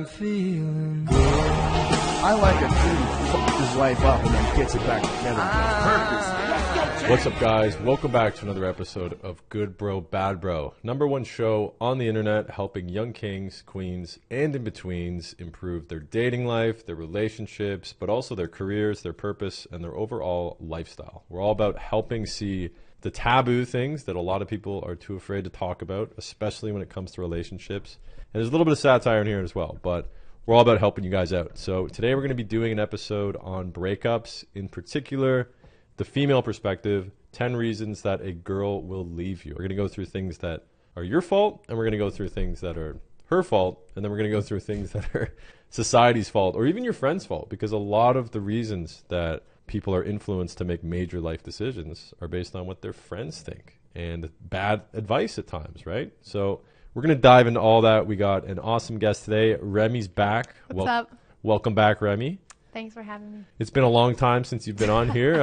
I'm feeling good. I like a dude who fucks his wife up and then gets it back together on purpose. What's up, guys? Welcome back to another episode of Good Bro, Bad Bro. #1 show on the internet helping young kings, queens, and in-betweens improve their dating life, their relationships, but also their careers, their purpose, and their overall lifestyle. We're all about helping see the taboo things that a lot of people are too afraid to talk about, especially when it comes to relationships. And there's a little bit of satire in here as well, but we're all about helping you guys out. So today we're going to be doing an episode on breakups, in particular, the female perspective, 10 reasons that a girl will leave you. We're going to go through things that are your fault, and we're going to go through things that are her fault, and then we're going to go through things that are society's fault, or even your friend's fault, because a lot of the reasons that people are influenced to make major life decisions are based on what their friends think and bad advice at times, right? So we're going to dive into all that. We got an awesome guest today. Remy's back. What's up? Welcome back, Remy. Thanks for having me. It's been a long time since you've been on here.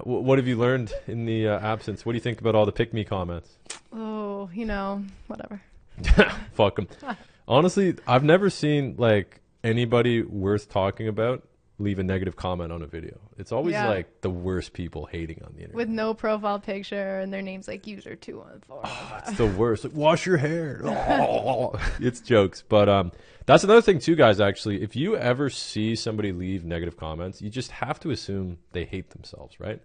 What have you learned in the absence? What do you think about all the pick-me comments? Oh, whatever. Fuck them. Honestly, I've never seen anybody worth talking about leave a negative comment on a video. It's always the worst people hating on the internet. With no profile picture and their name's like user 214. Oh, it's the worst. Wash your hair. It's jokes. But that's another thing too, guys, actually. If you ever see somebody leave negative comments, you just have to assume they hate themselves, right?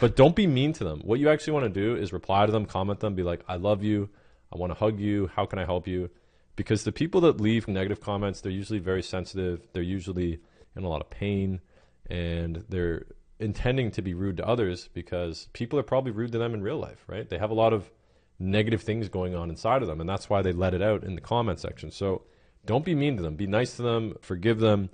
But don't be mean to them. What you actually want to do is reply to them, comment them, be like, I love you. I want to hug you. How can I help you? Because the people that leave negative comments, they're usually very sensitive. They're usually in a lot of pain, and they're intending to be rude to others because people are probably rude to them in real life, right? They have a lot of negative things going on inside of them, and that's why they let it out in the comment section. So don't be mean to them. Be nice to them, forgive them,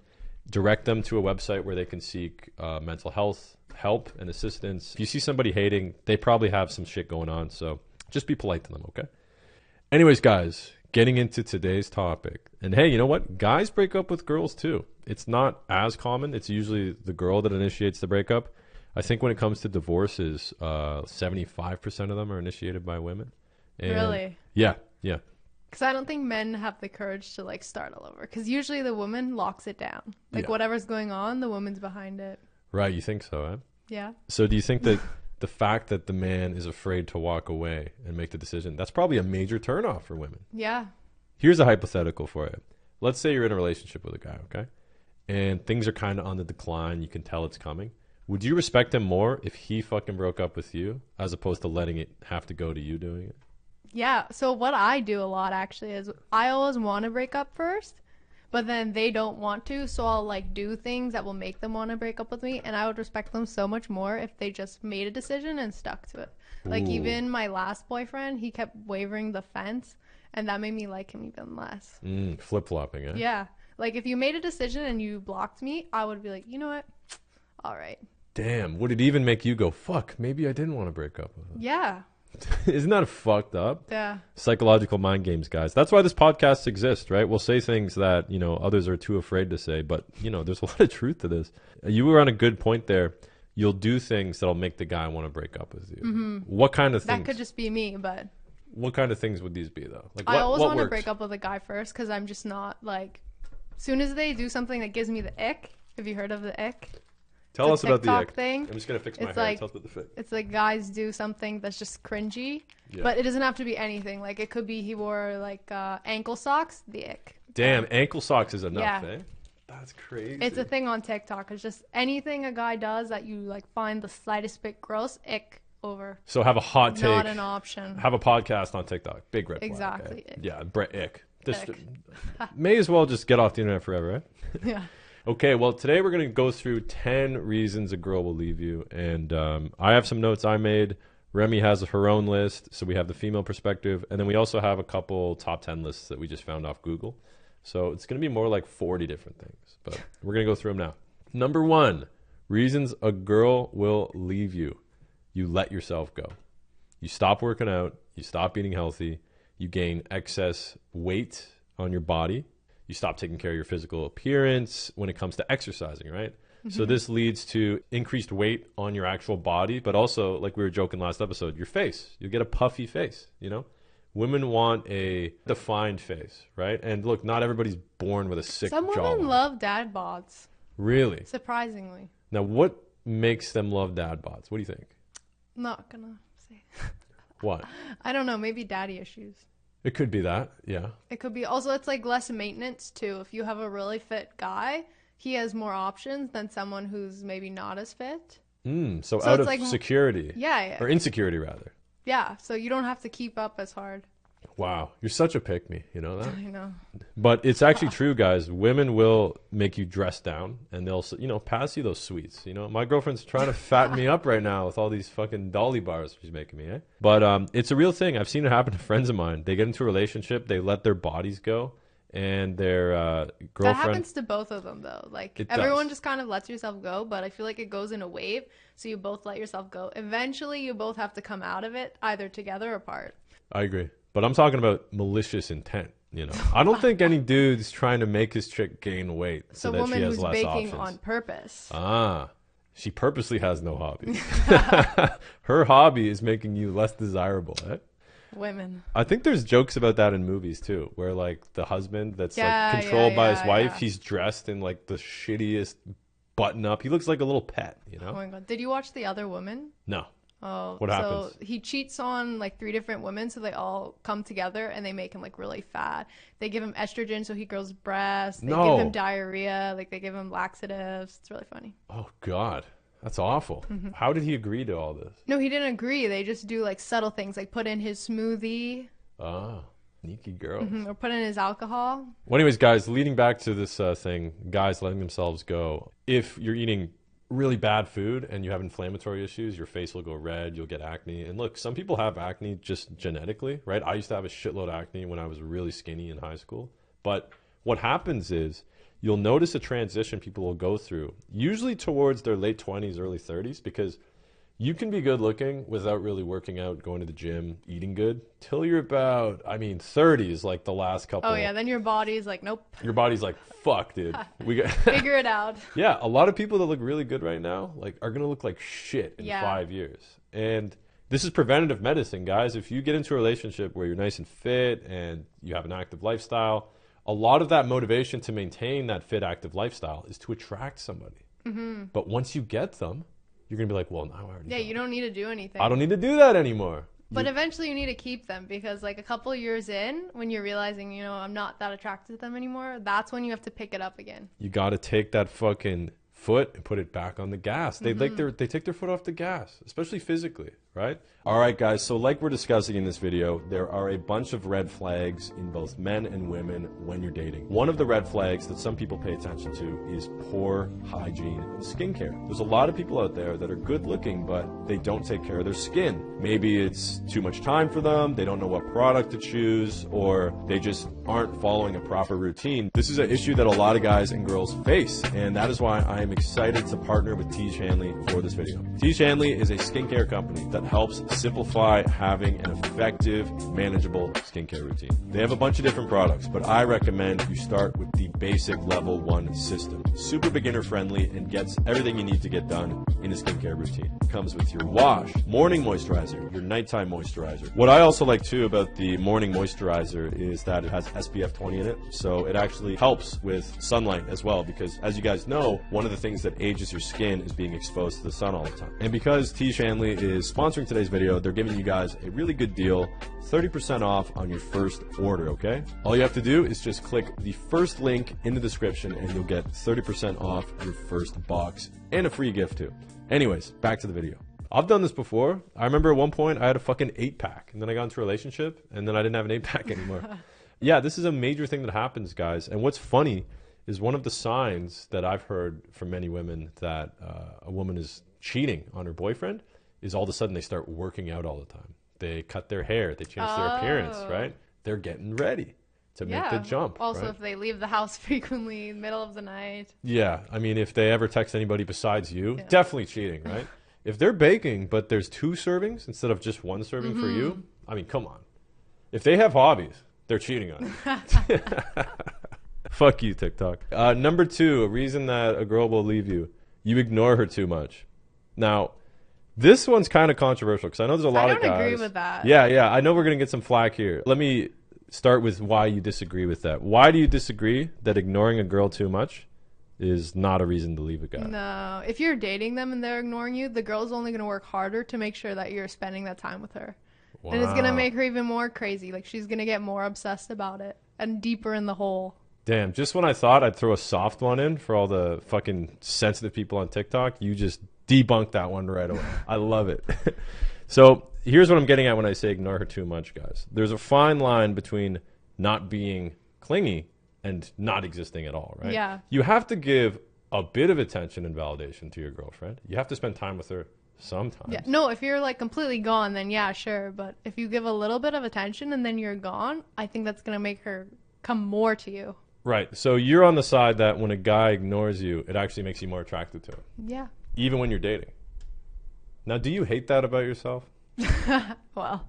direct them to a website where they can seek mental health help and assistance. If you see somebody hating, they probably have some shit going on, so just be polite to them, okay? Anyways, guys, getting into today's topic. And hey, you know what? Guys break up with girls too. It's not as common. It's usually the girl that initiates the breakup. I think when it comes to divorces, 75% of them are initiated by women. And really? Yeah. Because I don't think men have the courage to start all over. Because usually the woman locks it down. Whatever's going on, the woman's behind it. Right, you think so, eh? Yeah. So do you think that the fact that the man is afraid to walk away and make the decision, that's probably a major turnoff for women? Yeah. Here's a hypothetical for you. Let's say you're in a relationship with a guy, okay? And things are kind of on the decline. You can tell it's coming. Would you respect him more if he fucking broke up with you as opposed to letting it have to go to you doing it? Yeah. So what I do a lot actually is I always want to break up first, but then they don't want to. So I'll do things that will make them want to break up with me. And I would respect them so much more if they just made a decision and stuck to it. Ooh. Even my last boyfriend, he kept wavering the fence, and that made me like him even less. Flip-flopping, eh? Yeah. If you made a decision and you blocked me, I would be like, you know what? All right. Damn. Would it even make you go, fuck, maybe I didn't want to break up with him? Yeah. Isn't that fucked up? Yeah. Psychological mind games, guys. That's why this podcast exists, right? We'll say things that, others are too afraid to say, but, there's a lot of truth to this. You were on a good point there. You'll do things that'll make the guy want to break up with you. Mm-hmm. What kind of things? That could just be me, but... What kind of things would these be, though? I always want to break up with a guy first because I'm just not, soon as they do something that gives me the ick. Have you heard of the ick? Tell us about the ick. Thing. I'm just going to fix my hair. Tell us about the ick. It's guys do something that's just cringy, but it doesn't have to be anything. It could be he wore ankle socks, the ick. Damn, ankle socks is enough, eh? That's crazy. It's a thing on TikTok. It's just anything a guy does that you find the slightest bit gross, ick. Over. So have a hot take. Not an option. Have a podcast on TikTok. Big red flag. Exactly. Okay? Yeah, ick. May as well just get off the internet forever, right? Yeah. Okay, well, today we're going to go through 10 reasons a girl will leave you. And I have some notes I made. Remy has her own list. So we have the female perspective. And then we also have a couple top 10 lists that we just found off Google. So it's going to be more like 40 different things. But we're going to go through them now. Number 1, reasons a girl will leave you. You let yourself go. You stop working out. You stop eating healthy. You gain excess weight on your body. You stop taking care of your physical appearance when it comes to exercising, right? Mm-hmm. So this leads to increased weight on your actual body, but also, like we were joking last episode, your face. You'll get a puffy face, Women want a defined face, right? And look, not everybody's born with a sick Some women jawline. love dad bods. Really? Surprisingly. Now, what makes them love dad bods? What do you think? Not gonna say. What? I don't know. Maybe daddy issues. It could be that, yeah. It could be. Also, it's like less maintenance too. If you have a really fit guy, he has more options than someone who's maybe not as fit. So So out it's of like, security. yeah. Or insecurity, rather. Yeah, so you don't have to keep up as hard. Wow. You're such a pick-me, you know that? I know. But it's actually true, guys. Women will make you dress down, and they'll, pass you those sweets. You know, my girlfriend's trying to fatten me up right now with all these fucking Dolly bars she's making me, eh? But it's a real thing. I've seen it happen to friends of mine. They get into a relationship, they let their bodies go, and their girlfriend... That happens to both of them, though. Like, It everyone does. just kind of lets yourself go, but I feel like it goes in a wave, so you both let yourself go. Eventually, you both have to come out of it, either together or apart. I agree. But I'm talking about malicious intent, you know. I don't think any dude's trying to make his chick gain weight so It's a that woman she has who's less baking options. on purpose. She purposely has no hobbies. Her hobby is making you less desirable, eh? Women. I think there's jokes about that in movies too, where like the husband that's Yeah, like controlled by his yeah, wife, yeah. he's dressed in like the shittiest button up. He looks like a little pet, you know? Oh my god. Did you watch The Other Woman? No. Oh, What happens? So he cheats on like 3 different women, so they all come together and they make him like really fat. They give him estrogen so he grows breasts. They No. give him diarrhea. Like they give him laxatives. It's really funny. Oh God. That's awful. Mm-hmm. How did he agree to all this? No, he didn't agree. They just do like subtle things, like put in his smoothie Sneaky girls. or put in his alcohol. Well, anyways, guys, leading back to this thing, guys letting themselves go. If you're eating really bad food and you have inflammatory issues, your face will go red, you'll get acne. And look, some people have acne just genetically, right? I used to have a shitload of acne when I was really skinny in high school. But what happens is you'll notice a transition people will go through, usually towards their late 20s, early 30s, because you can be good looking without really working out, going to the gym, eating good, till you're about, 30 is like the last couple. Oh yeah, then your body's like, nope. Your body's like, fuck, dude. We got Figure it out. Yeah, a lot of people that look really good right now like are gonna look like shit in Yeah. 5 years. And this is preventative medicine, guys. If you get into a relationship where you're nice and fit and you have an active lifestyle, a lot of that motivation to maintain that fit, active lifestyle is to attract somebody. Mm-hmm. But once you get them, you're gonna be like, well, now I already Yeah, know. you don't need to do anything. I don't need to do that anymore. But eventually you need to keep them because like a couple years in, when you're realizing, I'm not that attracted to them anymore, that's when you have to pick it up again. You got to take that fucking foot and put it back on the gas. They Mm-hmm. they take their foot off the gas, especially physically, right? All right, guys. So like we're discussing in this video, there are a bunch of red flags in both men and women when you're dating. One of the red flags that some people pay attention to is poor hygiene and skincare. There's a lot of people out there that are good looking, but they don't take care of their skin. Maybe it's too much time for them, they don't know what product to choose, or they just aren't following a proper routine. This is an issue that a lot of guys and girls face, and that is why I am excited to partner with T. Hanley for this video. T. Hanley is a skincare company that helps simplify having an effective, manageable skincare routine. They have a bunch of different products, but I recommend you start with the basic level 1 system. Super beginner friendly and gets everything you need to get done in a skincare routine. It comes with your wash, morning moisturizer, your nighttime moisturizer. What I also like too about the morning moisturizer is that it has SPF 20 in it, so it actually helps with sunlight as well, because as you guys know, one of the things that ages your skin is being exposed to the sun all the time. And because T. Hanley is sponsoring today's video, they're giving you guys a really good deal, 30% off on your first order, okay? All you have to do is just click the first link in the description and you'll get 30% off your first box and a free gift too. Anyways, back to the video. I've done this before. I remember at one point I had a fucking 8-pack and then I got into a relationship and then I didn't have an 8-pack anymore. Yeah, this is a major thing that happens, guys. And what's funny is one of the signs that I've heard from many women that a woman is cheating on her boyfriend is all of a sudden they start working out all the time. They cut their hair, they change their appearance, right? They're getting ready to make the jump. Also, right? if they leave the house frequently in the middle of the night. Yeah, I mean, if they ever text anybody besides you, definitely cheating, right? If they're baking, but there's 2 servings instead of just 1 serving for you, I mean, come on. If they have hobbies, they're cheating on you. Fuck you, TikTok. Number 2, a reason that a girl will leave you. You ignore her too much. Now, This one's kind of controversial because I know there's a lot of guys. I don't agree with that. Yeah. I know we're going to get some flack here. Let me start with why you disagree with that. Why do you disagree that ignoring a girl too much is not a reason to leave a guy? No. If you're dating them and they're ignoring you, the girl's only going to work harder to make sure that you're spending that time with her. Wow. And it's going to make her even more crazy. Like, she's going to get more obsessed about it and deeper in the hole. Damn, just when I thought I'd throw a soft one in for all the fucking sensitive people on TikTok, you just debunked that one right away. I love it. So here's what I'm getting at when I say ignore her too much, guys. There's a fine line between not being clingy and not existing at all, right? Yeah. You have to give a bit of attention and validation to your girlfriend. You have to spend time with her sometimes. Yeah. No, if you're like completely gone, then yeah, sure. But if you give a little bit of attention and then you're gone, I think that's going to make her come more to you. Right. So you're on the side that when a guy ignores you, it actually makes you more attracted to him. Yeah. Even when you're dating. Now, do you hate that about yourself? Well,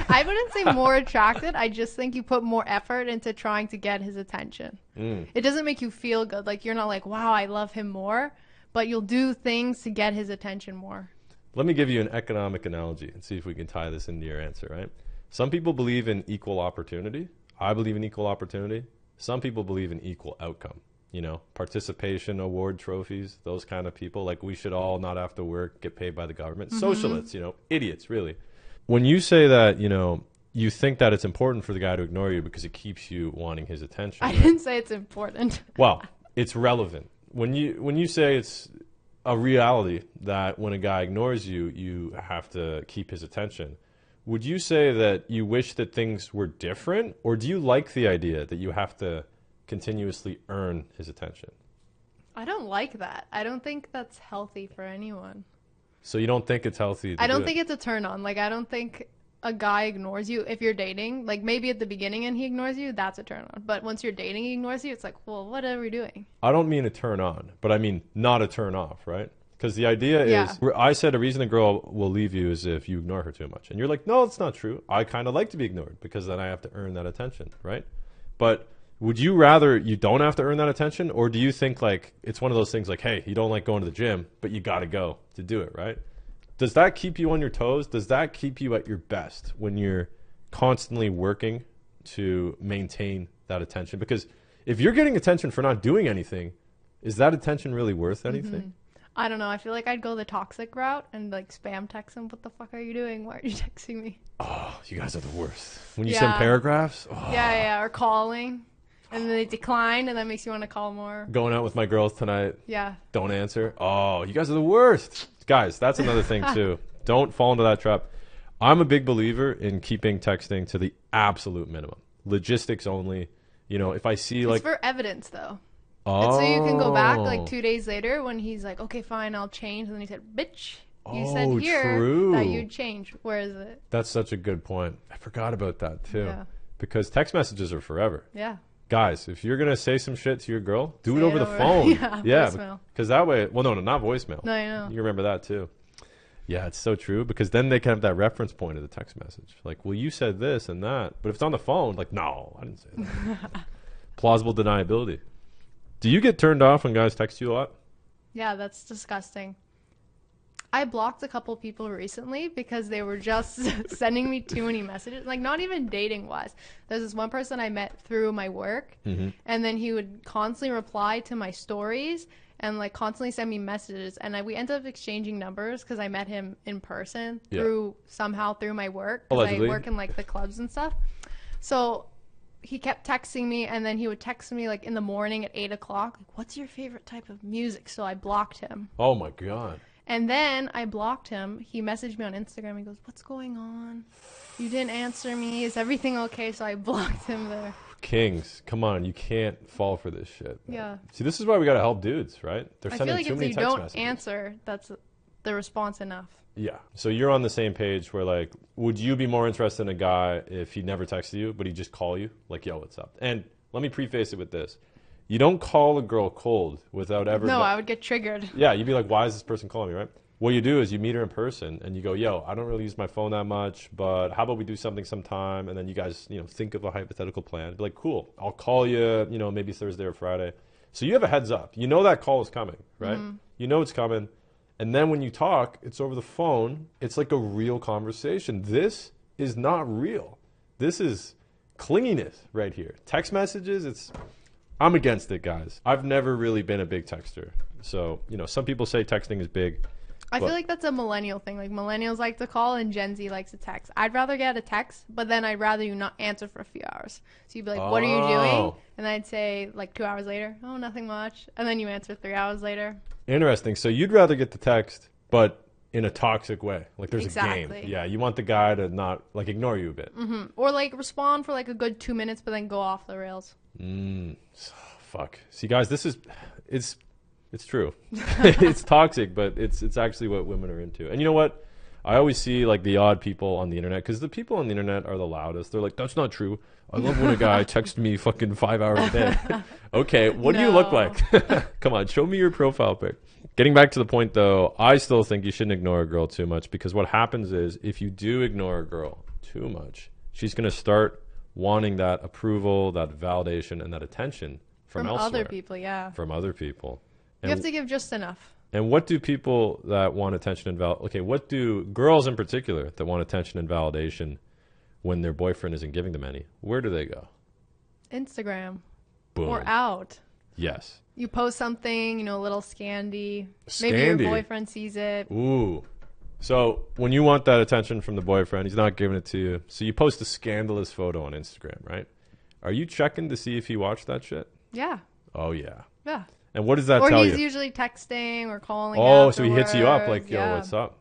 I wouldn't say more attracted. I just think you put more effort into trying to get his attention. It doesn't make you feel good. Like, you're not like, wow, I love him more. But you'll do things to get his attention more. Let me give you an economic analogy and see if we can tie this into your answer, right? Some people believe in equal opportunity. I believe in equal opportunity. Some people believe in equal outcome. You know, participation award trophies, those kind of people. Like, we should all not have to work, get paid by the government. Socialists, you know, idiots, really. When you say that, you know, you think that it's important for the guy to ignore you because it keeps you wanting his attention. I didn't say it's important. Well, it's relevant. When you say it's a reality that when a guy ignores you, you have to keep his attention, would you say that you wish that things were different? Or do you like the idea that you have to continuously earn his attention? I don't like that. I don't think that's healthy for anyone. So you don't think it's healthy? I don't think it's a turn on. Like, I don't think a guy ignores you if you're dating. Like, maybe at the beginning and he ignores you, that's a turn on. But once you're dating, he ignores you, it's like, well, what are we doing? I don't mean a turn on, but I mean not a turn off, right? Because the idea is, I said a reason a girl will leave you is if you ignore her too much. And you're like, no, it's not true. I kind of like to be ignored because then I have to earn that attention, right? But would you rather you don't have to earn that attention? Or do you think like it's one of those things like, hey, you don't like going to the gym, but you got to go to do it, right? Does that keep you on your toes? Does that keep you at your best when you're constantly working to maintain that attention? Because if you're getting attention for not doing anything, is that attention really worth anything? I don't know. I feel like I'd go the toxic route and like spam text him. What the fuck are you doing? Why are you texting me? Oh, you guys are the worst. When you send paragraphs? Oh. Yeah. Or calling. And then they decline, and that makes you want to call more. Going out with my girls tonight. Yeah. Don't answer. Oh, you guys are the worst. Guys, that's another thing, too. Don't fall into that trap. I'm a big believer in keeping texting to the absolute minimum. Logistics only. You know, if I see like... It's for evidence, though. Oh. And so you can go back like 2 days later when he's like, okay, fine, I'll change. And then he said, bitch, you said here that you'd change. Where is it? That's such a good point. I forgot about that, too. Yeah. Because text messages are forever. Yeah. Guys, if you're going to say some shit to your girl, do it over the phone. Yeah, voicemail. Because that way, well, no, not voicemail. No, I know. You remember that too. Yeah, it's so true because then they can have that reference point of the text message. Like, well, you said this and that. But if it's on the phone, like, no, I didn't say that. Plausible deniability. Do you get turned off when guys text you a lot? Yeah, that's disgusting. I blocked a couple people recently because they were just sending me too many messages. Like, not even dating wise. There's this one person I met through my work, and then he would constantly reply to my stories and like constantly send me messages. And we ended up exchanging numbers because I met him in person through my work. Because I work in like the clubs and stuff. So he kept texting me, and then he would text me like in the morning at 8 o'clock. Like, what's your favorite type of music? So I blocked him. Oh my God. And then I blocked him. He messaged me on Instagram. He goes, what's going on? You didn't answer me. Is everything okay? So I blocked him there. Kings, come on. You can't fall for this shit. Yeah. See, this is why we got to help dudes, right? They're I sending feel like too if many you text don't messages. answer, that's the response enough. Yeah. So you're on the same page where, like, would you be more interested in a guy if he never texted you, but he just call you? Like, yo, what's up? And let me preface it with this. You don't call a girl cold without ever... No, I would get triggered. Yeah, you'd be like, why is this person calling me, right? What you do is you meet her in person and you go, yo, I don't really use my phone that much, but how about we do something sometime? And then you guys, you know, think of a hypothetical plan. Be like, cool, I'll call you, you know, maybe Thursday or Friday. So you have a heads up. You know that call is coming, right? You know it's coming. And then when you talk, it's over the phone. It's like a real conversation. This is not real. This is clinginess right here. Text messages, I'm against it, guys. I've never really been a big texter. So, some people say texting is big. I feel like that's a millennial thing. Like, millennials like to call and Gen Z likes to text. I'd rather get a text, but then I'd rather you not answer for a few hours. So you'd be like, what are you doing? And I'd say, like, 2 hours later, oh, nothing much. And then you answer 3 hours later. Interesting. So you'd rather get the text, but in a toxic way. Like, there's a game. Exactly. Yeah, you want the guy to not, like, ignore you a bit. Mm-hmm. Or, like, respond for, like, a good 2 minutes, but then go off the rails. Fuck. See, guys, it's true. It's toxic, but it's actually what women are into. And you know what? I always see like the odd people on the internet, because the people on the internet are the loudest. They're like, that's not true. I love when a guy texts me fucking 5 hours a day. Okay, what do you look like? Come on, show me your profile pic. Getting back to the point, though, I still think you shouldn't ignore a girl too much, because what happens is if you do ignore a girl too much, she's going to start wanting that approval, that validation, and that attention from elsewhere. Other people, yeah. From other people. You have to give just enough. And what do people that want attention and what do girls in particular that want attention and validation when their boyfriend isn't giving them any? Where do they go? Instagram. Boom. Or out. Yes. You post something, a little scandy. Maybe your boyfriend sees it. Ooh. So when you want that attention from the boyfriend, he's not giving it to you. So you post a scandalous photo on Instagram, right? Are you checking to see if he watched that shit? Yeah. Oh, yeah. Yeah. And what does that tell you? Or he's usually texting or calling. Oh, so he hits you up like, yo, yeah. what's up?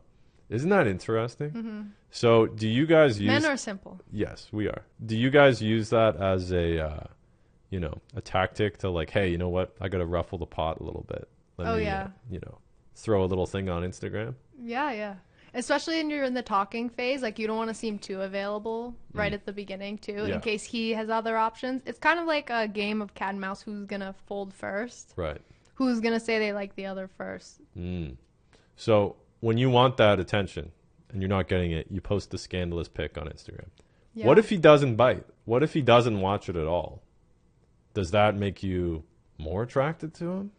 Isn't that interesting? Mm-hmm. So do you guys use... Men are simple. Yes, we are. Do you guys use that as a tactic to like, hey, you know what? I got to ruffle the pot a little bit. Let me, throw a little thing on Instagram? Yeah. Especially when you're in the talking phase, like you don't want to seem too available right at the beginning too, in case he has other options. It's kind of like a game of cat and mouse. Who's gonna fold first? Right. Who's gonna say they like the other first? So when you want that attention and you're not getting it, you post the scandalous pic on Instagram. Yeah. What if he doesn't bite? What if he doesn't watch it at all? Does that make you more attracted to him?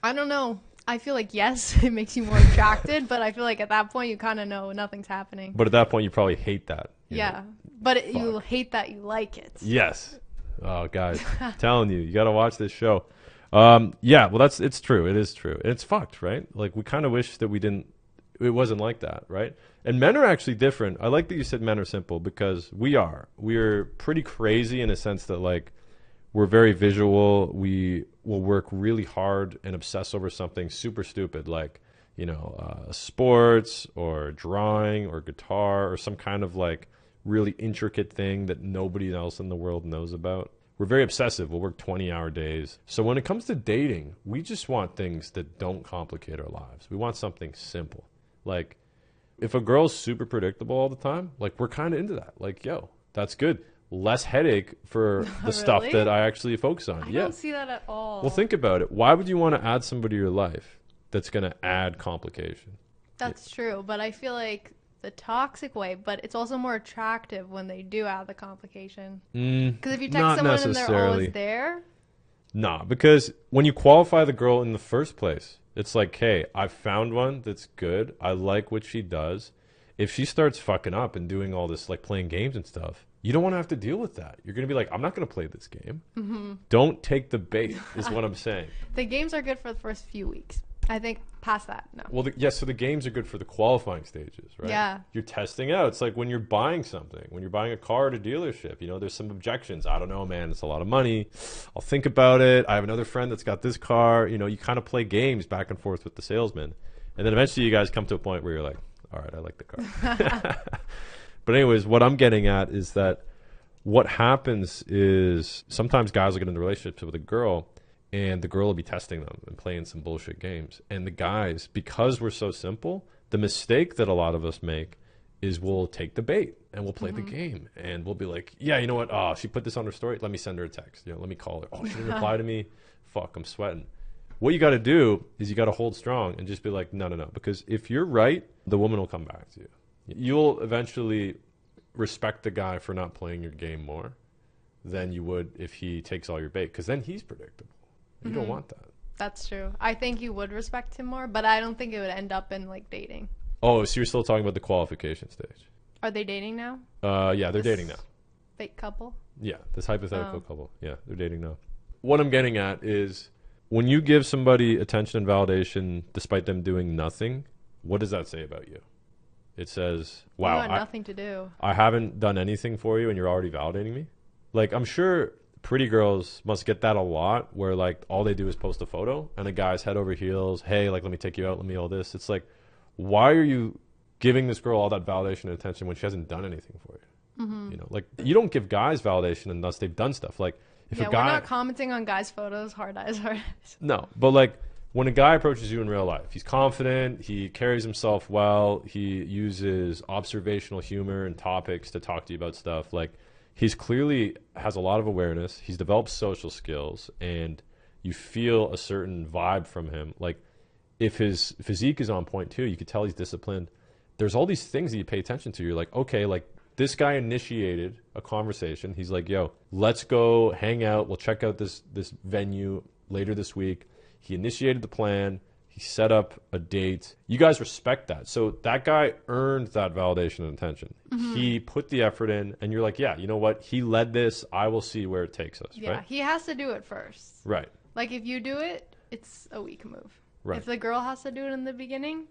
I don't know. I feel like, yes, it makes you more attracted, but I feel like at that point you kind of know nothing's happening. But at that point you probably hate that. Yeah, but you hate that you like it. Yes. Oh, guys, I'm telling you got to watch this show. Yeah, well, it's true. It is true. And it's fucked, right? Like, we kind of wish that it wasn't like that, right? And men are actually different. I like that you said men are simple, because we're pretty crazy in a sense that, like, we're very visual. We will work really hard and obsess over something super stupid, like, sports or drawing or guitar or some kind of like really intricate thing that nobody else in the world knows about. We're very obsessive. We'll work 20-hour days. So when it comes to dating, we just want things that don't complicate our lives. We want something simple. Like, if a girl's super predictable all the time, like, we're kind of into that. Like, yo, that's good. Less headache for the stuff that I actually focus on. I don't see that at all. Well, think about it. Why would you want to add somebody to your life that's going to add complication? That's true, but I feel like the toxic way, but it's also more attractive when they do add the complication. Because if you text someone and they're always there. Nah, because when you qualify the girl in the first place, it's like, hey, I found one that's good. I like what she does. If she starts fucking up and doing all this, like playing games and stuff, you don't want to have to deal with that. You're going to be like, I'm not going to play this game. Mm-hmm. Don't take the bait, is what I'm saying. The games are good for the first few weeks. I think past that, no. Well, so the games are good for the qualifying stages, right? Yeah. You're testing out. It's like when you're buying something. When you're buying a car at a dealership, there's some objections. I don't know, man. It's a lot of money. I'll think about it. I have another friend that's got this car. You kind of play games back and forth with the salesman. And then eventually you guys come to a point where you're like, all right, I like the car. But anyways, what I'm getting at is that what happens is sometimes guys will get into relationships with a girl and the girl will be testing them and playing some bullshit games. And the guys, because we're so simple, the mistake that a lot of us make is we'll take the bait and we'll play the game. And we'll be like, yeah, you know what? Oh, she put this on her story. Let me send her a text. Let me call her. Oh, she didn't reply to me. Fuck, I'm sweating. What you got to do is you got to hold strong and just be like, no. Because if you're right, the woman will come back to you. You'll eventually respect the guy for not playing your game more than you would if he takes all your bait, because then he's predictable. You don't want that. That's true. I think you would respect him more, but I don't think it would end up in like dating. Oh, so you're still talking about the qualification stage? Are they dating now? Yeah, they're dating now. Fake couple? Yeah, this hypothetical couple. Yeah, they're dating now. What I'm getting at is when you give somebody attention and validation despite them doing nothing, what does that say about you? It says, wow, You got nothing to do. I haven't done anything for you and you're already validating me. Like, I'm sure pretty girls must get that a lot where like all they do is post a photo and a guy's head over heels. Hey, like, let me take you out. Let me all this. It's like, why are you giving this girl all that validation and attention when she hasn't done anything for you? Mm-hmm. You know, like, you don't give guys validation unless they've done stuff. Like, if a guy, we're not commenting on guys' photos. Hard eyes. No, but like when a guy approaches you in real life, he's confident, he carries himself well, he uses observational humor and topics to talk to you about stuff. Like, he's clearly has a lot of awareness. He's developed social skills, and you feel a certain vibe from him. Like, if his physique is on point too, you could tell he's disciplined. There's all these things that you pay attention to. You're like, okay, like, this guy initiated a conversation. He's like, yo, let's go hang out. We'll check out this venue later this week. He initiated the plan. He set up a date. You guys respect that. So that guy earned that validation and attention. Mm-hmm. He put the effort in, and you're like, yeah, you know what? He led this. I will see where it takes us. Yeah, right? He has to do it first. Right. Like, if you do it, it's a weak move. Right. If the girl has to do it in the beginning,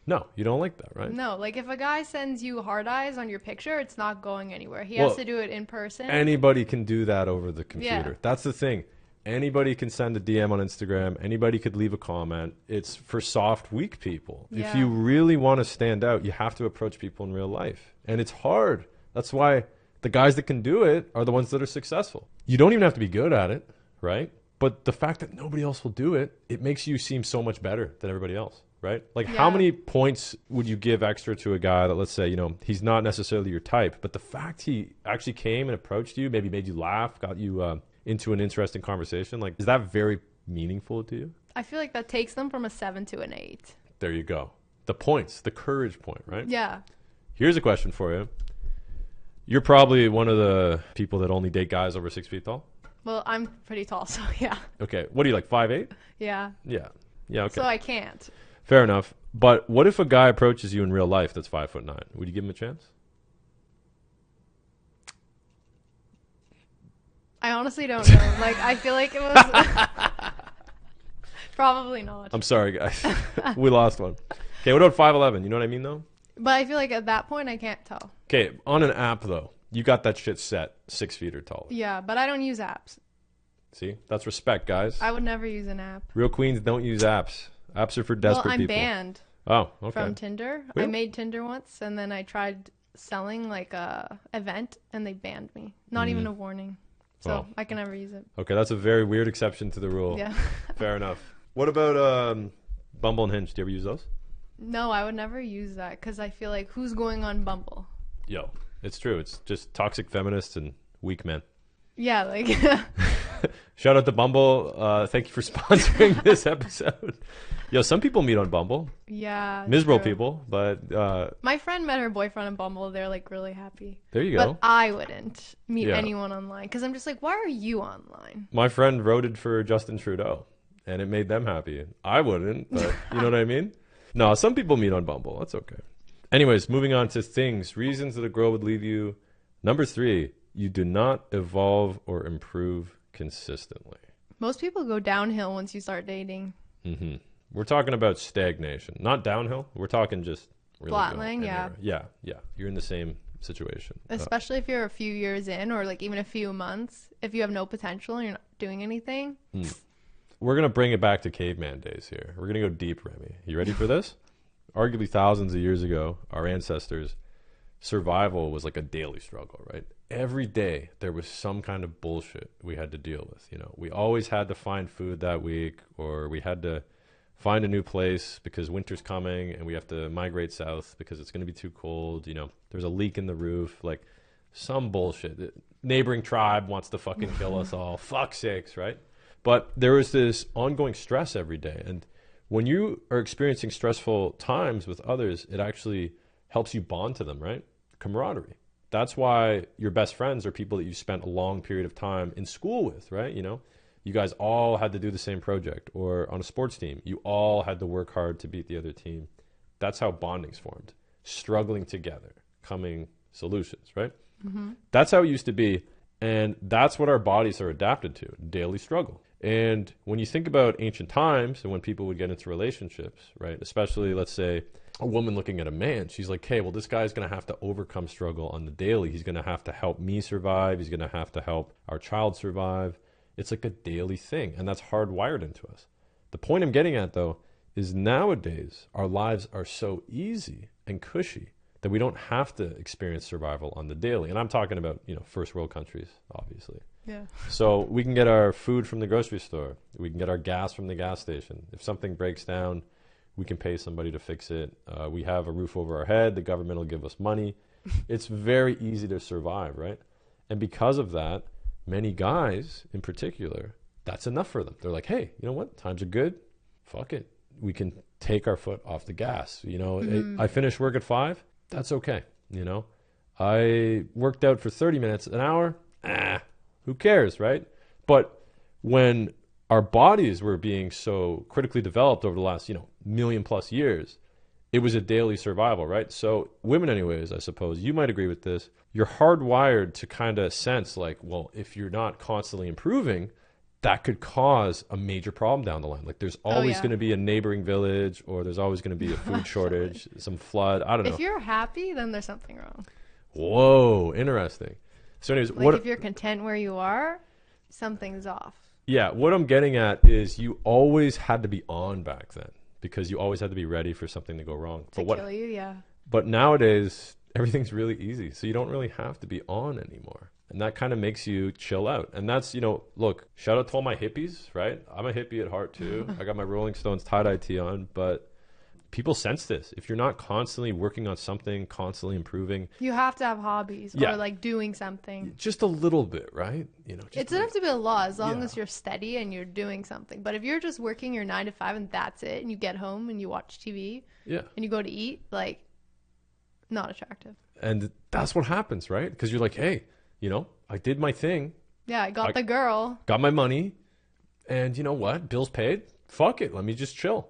no, you don't like that, right? No, like if a guy sends you hard eyes on your picture, it's not going anywhere. He has to do it in person. Anybody can do that over the computer. Yeah. That's the thing. Anybody can send a DM on Instagram. Anybody could leave a comment. It's for soft, weak people. Yeah. If you really want to stand out, you have to approach people in real life. And it's hard. That's why the guys that can do it are the ones that are successful. You don't even have to be good at it, right? But the fact that nobody else will do it, it makes you seem so much better than everybody else. Right? Like, how many points would you give extra to a guy that, let's say, you know, he's not necessarily your type, but the fact he actually came and approached you, maybe made you laugh, got you into an interesting conversation, like, is that very meaningful to you? I feel like that takes them from a 7 to an 8. There you go. The points, the courage point, right? Yeah. Here's a question for you. You're probably one of the people that only date guys over 6 feet tall? Well, I'm pretty tall, so yeah. Okay. What are you, like 5'8"? Yeah. Yeah. Yeah, okay. So I can't. Fair enough. But what if a guy approaches you in real life that's 5'9"? Would you give him a chance? I honestly don't know. Like, I feel like it was probably not. I'm sorry, guys. We lost one. Okay, what about 5'11"? You know what I mean, though? But I feel like at that point, I can't tell. Okay, on an app, though, you got that shit set 6 feet or taller. Yeah, but I don't use apps. See? That's respect, guys. I would never use an app. Real queens don't use apps. Apps are for desperate people. Well, I'm banned. Oh, okay. From Tinder. Really? I made Tinder once, and then I tried selling like a event, and they banned me. Not even a warning. So I can never use it. Okay, that's a very weird exception to the rule. Yeah. Fair enough. What about Bumble and Hinge? Do you ever use those? No, I would never use that because I feel like who's going on Bumble? Yo, it's true. It's just toxic feminists and weak men. Yeah, like... Shout out to Bumble. Thank you for sponsoring this episode. Yo, some people meet on Bumble. Yeah. Miserable true. people, but... My friend met her boyfriend on Bumble. They're, like, really happy. There you go. But I wouldn't meet anyone online because I'm just like, why are you online? My friend voted for Justin Trudeau, and it made them happy. I wouldn't, but you know what I mean? No, some people meet on Bumble. That's okay. Anyways, moving on to things. Reasons that a girl would leave you. Number 3, you do not evolve or improve consistently. Most people go downhill once you start dating. Mm-hmm. We're talking about stagnation, not downhill. We're talking just really flatlining. Yeah. You're in the same situation, especially if you're a few years in, or like even a few months. If you have no potential and you're not doing anything. We're gonna bring it back to caveman days here. We're gonna go deep, Remy. You ready for this? Arguably thousands of years ago, our ancestors, survival was like a daily struggle, right? Every day there was some kind of bullshit we had to deal with. You know, we always had to find food that week, or we had to find a new place because winter's coming and we have to migrate south because it's going to be too cold. You know, there's a leak in the roof, like some bullshit. The neighboring tribe wants to fucking kill us all. Fuck sakes, right? But there was this ongoing stress every day. And when you are experiencing stressful times with others, it actually helps you bond to them, right? Camaraderie. That's why your best friends are people that you spent a long period of time in school with, right? You know, You guys all had to do the same project, or on a sports team, you all had to work hard to beat the other team. That's how bonding's formed. Struggling together, coming solutions, right? That's how it used to be. And that's what our bodies are adapted to, daily struggle. And when you think about ancient times and when people would get into relationships, right, especially, let's say, a woman looking at a man, she's like, hey, well, this guy's going to have to overcome struggle on the daily. He's going to have to help me survive. He's going to have to help our child survive. It's like a daily thing, and that's hardwired into us. The point I'm getting at, though, is nowadays our lives are so easy and cushy that we don't have to experience survival on the daily. And I'm talking about, first world countries, obviously. Yeah. So we can get our food from the grocery store. We can get our gas from the gas station. If something breaks down, we can pay somebody to fix it. We have a roof over our head. The government will give us money. It's very easy to survive, right? And because of that, many guys in particular, that's enough for them. They're like, hey, you know what? Times are good. Fuck it. We can take our foot off the gas. I finished work at 5. That's okay. I worked out for 30 minutes, an hour. Who cares, right? But when our bodies were being so critically developed over the last, million plus years, it was a daily survival, right? So women anyways, I suppose, you might agree with this. You're hardwired to kind of sense like, well, if you're not constantly improving, that could cause a major problem down the line. Like there's always going to be a neighboring village, or there's always going to be a food shortage, some flood. I don't know. If you're happy, then there's something wrong. Whoa, interesting. So anyways, if you're content where you are, something's off. Yeah, what I'm getting at is you always had to be on back then because you always had to be ready for something to go wrong. Kill you, yeah. But nowadays, everything's really easy. So you don't really have to be on anymore. And that kind of makes you chill out. And that's, look, shout out to all my hippies, right? I'm a hippie at heart too. I got my Rolling Stones tie-dye tee on, but people sense this. If you're not constantly working on something, constantly improving, you have to have hobbies or like doing something. Just a little bit, right? It doesn't have to be a lot as long as you're steady and you're doing something. But if you're just working your 9 to 5 and that's it, and you get home and you watch TV, and you go to eat, like, not attractive. And that's what happens, right? Because you're like, hey, I did my thing. Yeah, I got the girl. Got my money. And you know what? Bills paid. Fuck it. Let me just chill.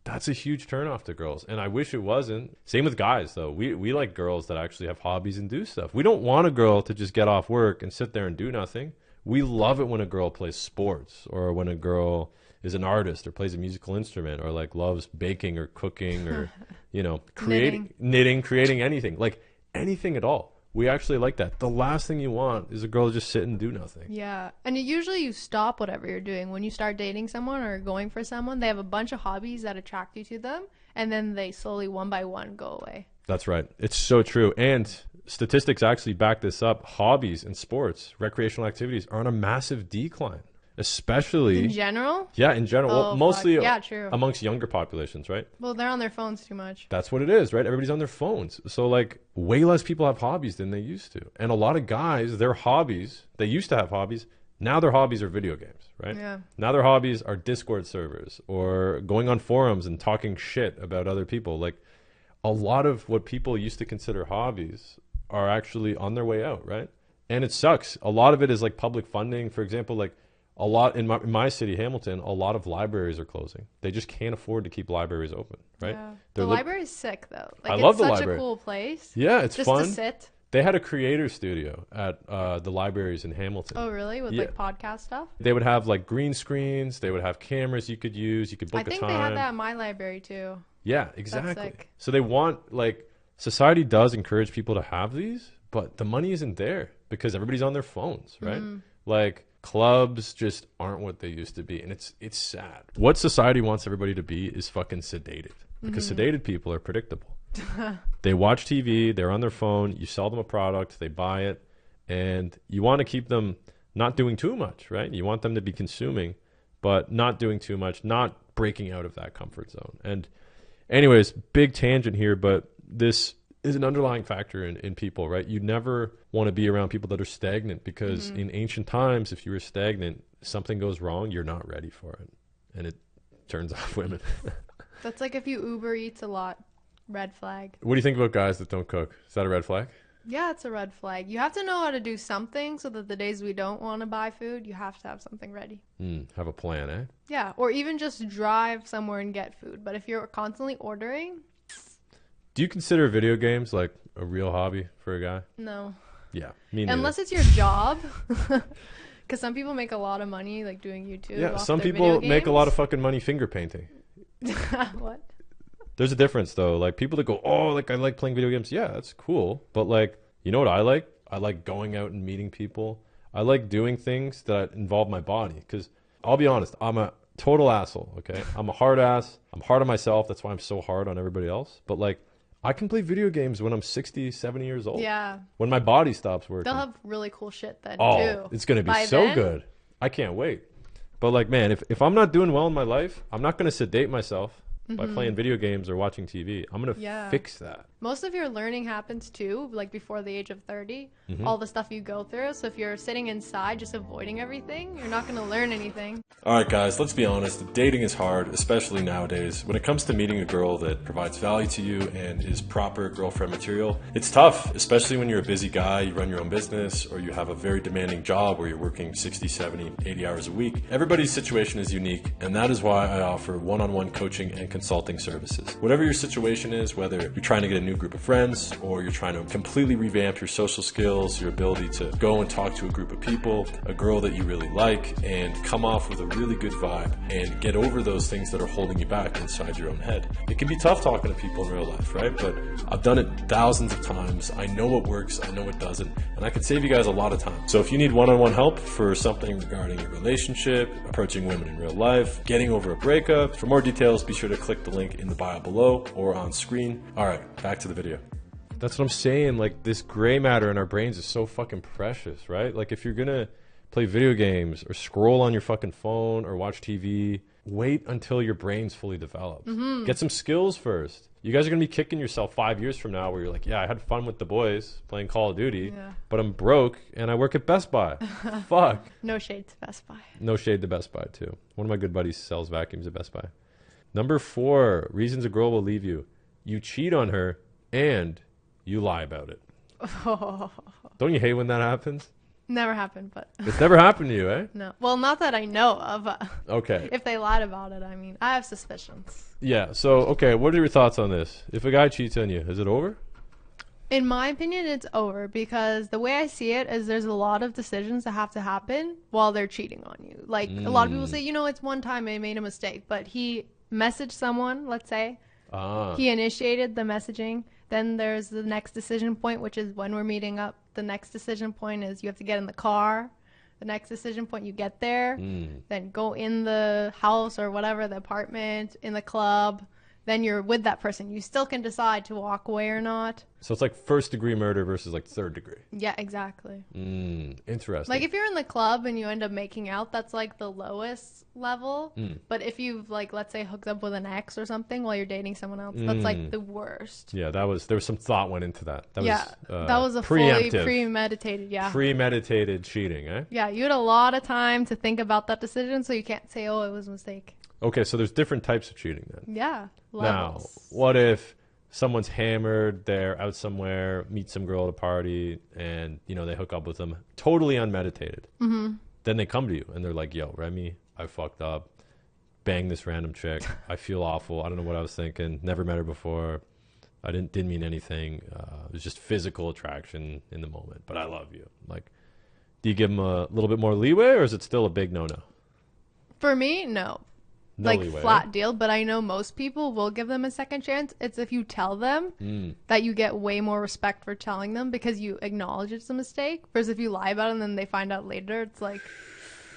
That's a huge turnoff to girls. And I wish it wasn't. Same with guys, though. We like girls that actually have hobbies and do stuff. We don't want a girl to just get off work and sit there and do nothing. We love it when a girl plays sports, or when a girl is an artist or plays a musical instrument, or like loves baking or cooking or, knitting, creating anything. Like anything at all. We actually like that. The last thing you want is a girl to just sit and do nothing. Yeah. And usually you stop whatever you're doing. When you start dating someone or going for someone, they have a bunch of hobbies that attract you to them, and then they slowly, one by one, go away. That's right. It's so true. And statistics actually back this up. Hobbies and sports, recreational activities are on a massive decline. Especially in general? Yeah, in general. Well, mostly true. Amongst younger populations, right? Well, they're on their phones too much. That's what it is, right? Everybody's on their phones. So like way less people have hobbies than they used to. And a lot of guys, their hobbies, they used to have hobbies. Now their hobbies are video games, right? Yeah. Now their hobbies are Discord servers or going on forums and talking shit about other people. Like a lot of what people used to consider hobbies are actually on their way out, right? And it sucks. A lot of it is like public funding. For example, like a lot in my city, Hamilton, a lot of libraries are closing. They just can't afford to keep libraries open, right? Yeah. The library is sick, though. Like, I love the library. It's such a cool place. Yeah, it's just fun. Just to sit. They had a creator studio at the libraries in Hamilton. Oh, really? With like podcast stuff? They would have like green screens. They would have cameras you could use. You could book a time. I think they had that at my library too. Yeah, exactly. So they want, like, society does encourage people to have these, but the money isn't there because everybody's on their phones, right? Like, clubs just aren't what they used to be, and it's sad. What society wants everybody to be is fucking sedated, because sedated people are predictable. They watch TV, they're on their phone, you sell them a product, they buy it, and you want to keep them not doing too much, right? You want them to be consuming, but not doing too much, not breaking out of that comfort zone. And anyways, big tangent here, but this is an underlying factor in people, right? You never want to be around people that are stagnant, because in ancient times, if you were stagnant, something goes wrong, you're not ready for it. And it turns off women. That's like if you Uber Eats a lot. Red flag. What do you think about guys that don't cook? Is that a red flag? Yeah, it's a red flag. You have to know how to do something so that the days we don't want to buy food, you have to have something ready. Have a plan, eh? Yeah, or even just drive somewhere and get food. But if you're constantly ordering, Do you consider video games like a real hobby for a guy? no. Yeah, me neither. Unless it's your job. Because some people make a lot of money like doing YouTube. Yeah, off some their people video make a lot of games. fucking money finger painting. What? There's a difference though. Like people that go, oh, like I like playing video games. Yeah, that's cool. But like, you know what I like? I like going out and meeting people. I like doing things that involve my body. Because I'll be honest, I'm a total asshole. Okay, I'm a hard ass. I'm hard on myself. That's why I'm so hard on everybody else. But like, I can play video games when I'm 60, 70 years old. Yeah. When my body stops working. They'll have really cool shit then Oh, too. it's going to be By so then, good. I can't wait. But like, man, if I'm not doing well in my life, I'm not going to sedate myself by playing video games or watching TV. I'm going to fix that. Most of your learning happens too, like before the age of 30. All the stuff you go through. So if you're sitting inside just avoiding everything, you're not going to learn anything. All right, guys, let's be honest. Dating is hard, especially nowadays. When it comes to meeting a girl that provides value to you and is proper girlfriend material, it's tough, especially when you're a busy guy, you run your own business, or you have a very demanding job where you're working 60, 70, 80 hours a week. Everybody's situation is unique, and that is why I offer one-on-one coaching and consulting services. Whatever your situation is, whether you're trying to get a new group of friends, or you're trying to completely revamp your social skills, your ability to go and talk to a group of people, a girl that you really like, and come off with a really good vibe and get over those things that are holding you back inside your own head. It can be tough talking to people in real life, right? But I've done it thousands of times. I know what works, I know what doesn't, and I can save you guys a lot of time. So if you need one-on-one help for something regarding your relationship, approaching women in real life, getting over a breakup, for more details, be sure to click the link in the bio below or on screen. All right, back to the video. That's what I'm saying. Like, this gray matter in our brains is so fucking precious, right? Like, if you're gonna play video games or scroll on your fucking phone or watch TV, wait until your brain's fully developed. Get some skills first. You guys are gonna be kicking yourself 5 years from now where you're like, yeah, I had fun with the boys playing Call of Duty, but I'm broke and I work at Best Buy. Fuck. No shade to Best Buy. No shade to Best Buy too. One of my good buddies sells vacuums at Best Buy. Number 4, reasons a girl will leave you. You cheat on her and you lie about it. Don't you hate when that happens? Never happened, but It's never happened to you, eh? no. Well, not that I know of. Okay. If they lied about it, I mean, I have suspicions. Yeah, so, okay, what are your thoughts on this? If a guy cheats on you, is it over? In my opinion, it's over because the way I see it is there's a lot of decisions that have to happen while they're cheating on you. Like, a lot of people say, you know, it's one time I made a mistake, but he messaged someone, let's say. He initiated the messaging. Then there's the next decision point, which is when we're meeting up. The next decision point is you have to get in the car. The next decision point, you get there. Then go in the house or whatever, the apartment, in the club. Then you're with that person. You still can decide to walk away or not. So it's like first-degree murder versus like third-degree. Yeah, exactly. Interesting. Like if you're in the club and you end up making out, that's like the lowest level. But if you've like, let's say, hooked up with an ex or something while you're dating someone else, that's like the worst. Yeah, there was some thought went into that. That that was a preemptive, fully premeditated. Yeah. Premeditated cheating, eh? Yeah, you had a lot of time to think about that decision, so you can't say, "Oh, it was a mistake." Okay, so there's different types of cheating then. Yeah. Now, what if someone's hammered, they're out somewhere, meet some girl at a party, and, you know, they hook up with them, totally unmeditated. Then they come to you, and they're like, yo, Remy, I fucked up, banged this random chick, I feel awful, I don't know what I was thinking, never met her before, I didn't mean anything, it was just physical attraction in the moment, but I love you. Like, do you give them a little bit more leeway, or is it still a big no-no? For me, no. No like leeway, flat deal, but I know most people will give them a second chance. It's if you tell them that you get way more respect for telling them because you acknowledge it's a mistake. Whereas if you lie about it and then they find out later, it's like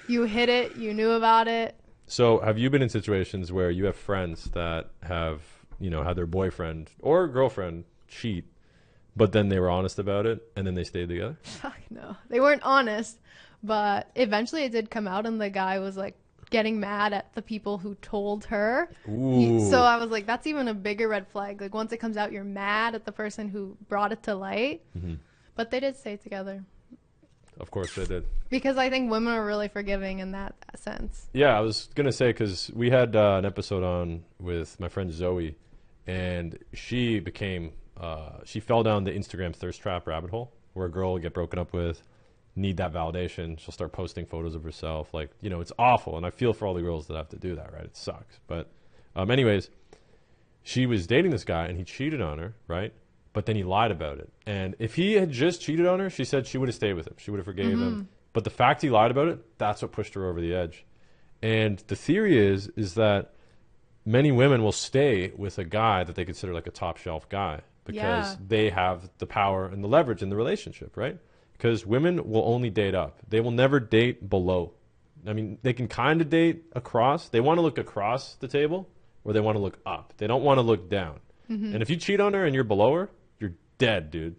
you hid it, you knew about it. So have you been in situations where you have friends that have, you know, had their boyfriend or girlfriend cheat, but then they were honest about it and then they stayed together? Fuck no. They weren't honest, but eventually it did come out and the guy was like getting mad at the people who told her. Ooh. So I was like, that's even a bigger red flag. Like once it comes out, you're mad at the person who brought it to light. But they did stay together. Of course they did. Because I think women are really forgiving in that sense. Yeah, I was going to say, because we had an episode on with my friend Zoe, and she became she fell down the Instagram thirst trap rabbit hole where a girl will get broken up with, need that validation. She'll start posting photos of herself. Like, you know, it's awful. And I feel for all the girls that have to do that, right? It sucks. But anyways, she was dating this guy and he cheated on her, right? But then he lied about it. And if he had just cheated on her, she said she would have stayed with him. She would have forgave him. But the fact he lied about it, that's what pushed her over the edge. And the theory is that many women will stay with a guy that they consider like a top shelf guy because they have the power and the leverage in the relationship, right? Because women will only date up. They will never date below. I mean, they can kind of date across. They want to look across the table or they want to look up. They don't want to look down. And if you cheat on her and you're below her, you're dead, dude.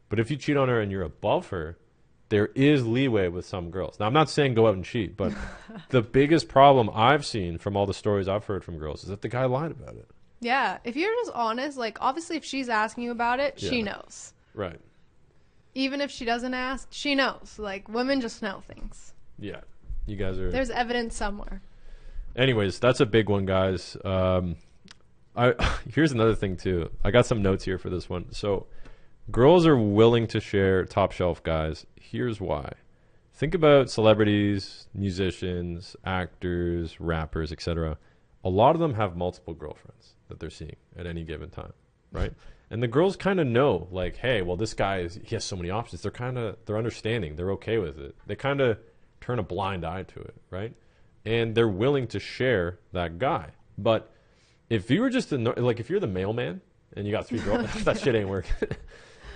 But if you cheat on her and you're above her, there is leeway with some girls. Now, I'm not saying go out and cheat, but the biggest problem I've seen from all the stories I've heard from girls is that the guy lied about it. Yeah. If you're just honest, like, obviously if she's asking you about it, she knows. Right. Even if she doesn't ask, she knows. Like, women just know things. Yeah. You guys are... There's evidence somewhere. Anyways, that's a big one, guys. Here's another thing, too. I got some notes here for this one. So, girls are willing to share top shelf guys. Here's why. Think about celebrities, musicians, actors, rappers, etc. A lot of them have multiple girlfriends that they're seeing at any given time, right? And the girls kind of know, like, hey, well, this guy he has so many options. They're understanding. They're okay with it. They kind of turn a blind eye to it, right? And they're willing to share that guy. But if you were just if you're the mailman and you got 3 girls, that shit ain't working.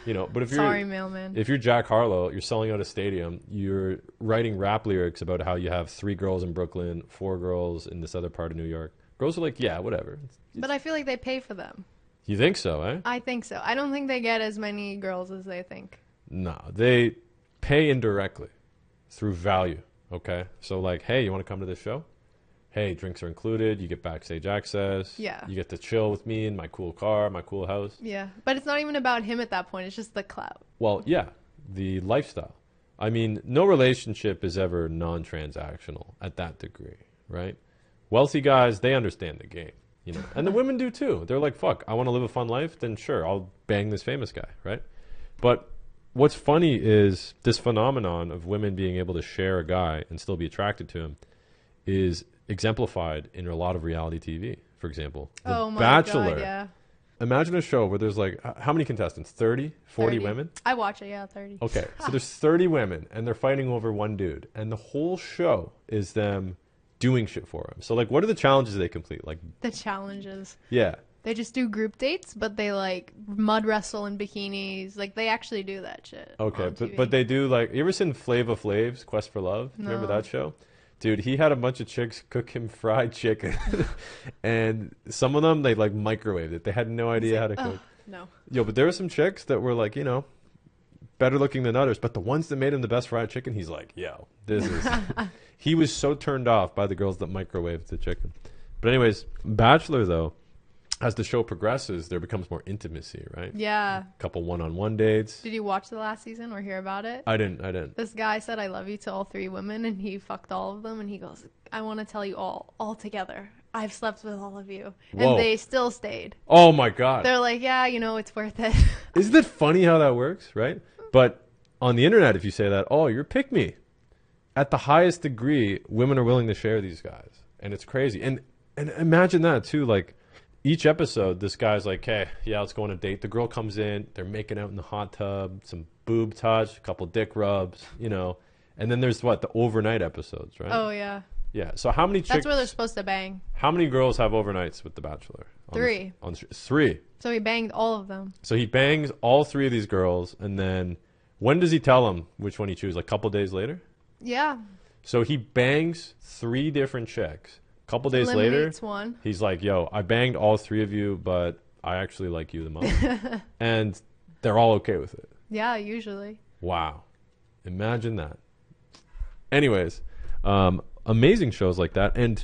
You know, but if you're Jack Harlow, you're selling out a stadium, you're writing rap lyrics about how you have 3 girls in Brooklyn, 4 girls in this other part of New York. Girls are like, yeah, whatever. But I feel like they pay for them. You think so, eh? I think so. I don't think they get as many girls as they think. No, they pay indirectly through value, okay? So like, hey, you want to come to this show? Hey, drinks are included. You get backstage access. Yeah. You get to chill with me in my cool car, my cool house. Yeah. But it's not even about him at that point. It's just the clout. Well, yeah. The lifestyle. I mean, no relationship is ever non-transactional at that degree, right? Wealthy guys, they understand the game, you know. And the women do too. They're like, fuck, I want to live a fun life? Then sure, I'll bang this famous guy, right? But what's funny is this phenomenon of women being able to share a guy and still be attracted to him is exemplified in a lot of reality TV. For example, The Bachelor. God, yeah. Imagine a show where there's like, how many contestants? 30? 40 women? I watch it, yeah, 30. Okay, so there's 30 women and they're fighting over one dude. And the whole show is them doing shit for him. So like, what are the challenges they complete? Like the challenges. Yeah. They just do group dates, but they like mud wrestle in bikinis. Like they actually do that shit. Okay, but they do like, you ever seen Flava Flav's Quest for Love? No. Remember that show? Dude, he had a bunch of chicks cook him fried chicken. And some of them, they like microwaved it. They had no idea how to cook. No. Yo, but there were some chicks that were like, you know, better looking than others. But the ones that made him the best fried chicken, he's like, yo, this is... He was so turned off by the girls that microwaved the chicken. But anyways, Bachelor, though, as the show progresses, there becomes more intimacy, right? Yeah. Couple one-on-one dates. Did you watch the last season or hear about it? I didn't. This guy said, I love you to all 3 women, and he fucked all of them, and he goes, I want to tell you all together. I've slept with all of you. Whoa. And they still stayed. Oh, my God. They're like, yeah, you know, it's worth it. Isn't it funny how that works, right? But on the internet, if you say that, oh, you're pick me. At the highest degree, women are willing to share these guys. And it's crazy. And imagine that, too. Like, each episode, this guy's like, hey, yeah, let's go on a date. The girl comes in. They're making out in the hot tub. Some boob touch, a couple dick rubs, you know. And then there's, the overnight episodes, right? Oh, yeah. Yeah. So how many chicks... That's where they're supposed to bang. How many girls have overnights with The Bachelor? 3. 3. So he banged all of them. So he bangs all 3 of these girls. And then when does he tell them which one he chooses? Like a couple days later? Yeah. So he bangs 3 different chicks. A couple days later, one. He's like, yo, I banged all 3 of you, but I actually like you the most. And they're all okay with it. Yeah, usually. Wow. Imagine that. Anyways, amazing shows like that. And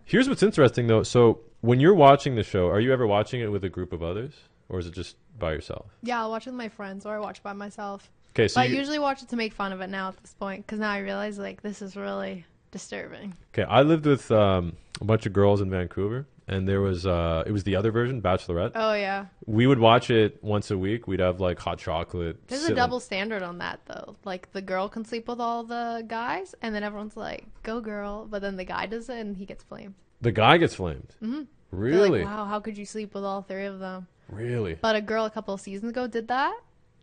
here's what's interesting, though. So when you're watching the show, are you ever watching it with a group of others? Or is it just by yourself? Yeah, I'll watch it with my friends, or I watch by myself. Okay, so I usually watch it to make fun of it now at this point, because now I realize, like, this is really disturbing. Okay, I lived with a bunch of girls in Vancouver, and there was it was the other version, Bachelorette. Oh yeah. We would watch it once a week. We'd have like hot chocolate. There's a double standard on that though. Like the girl can sleep with all the guys, and then everyone's like, "Go girl," but then the guy does it, and he gets flamed. The guy gets flamed. Mm-hmm. Really? Like, wow, how could you sleep with all 3 of them? Really? But a girl a couple of seasons ago did that,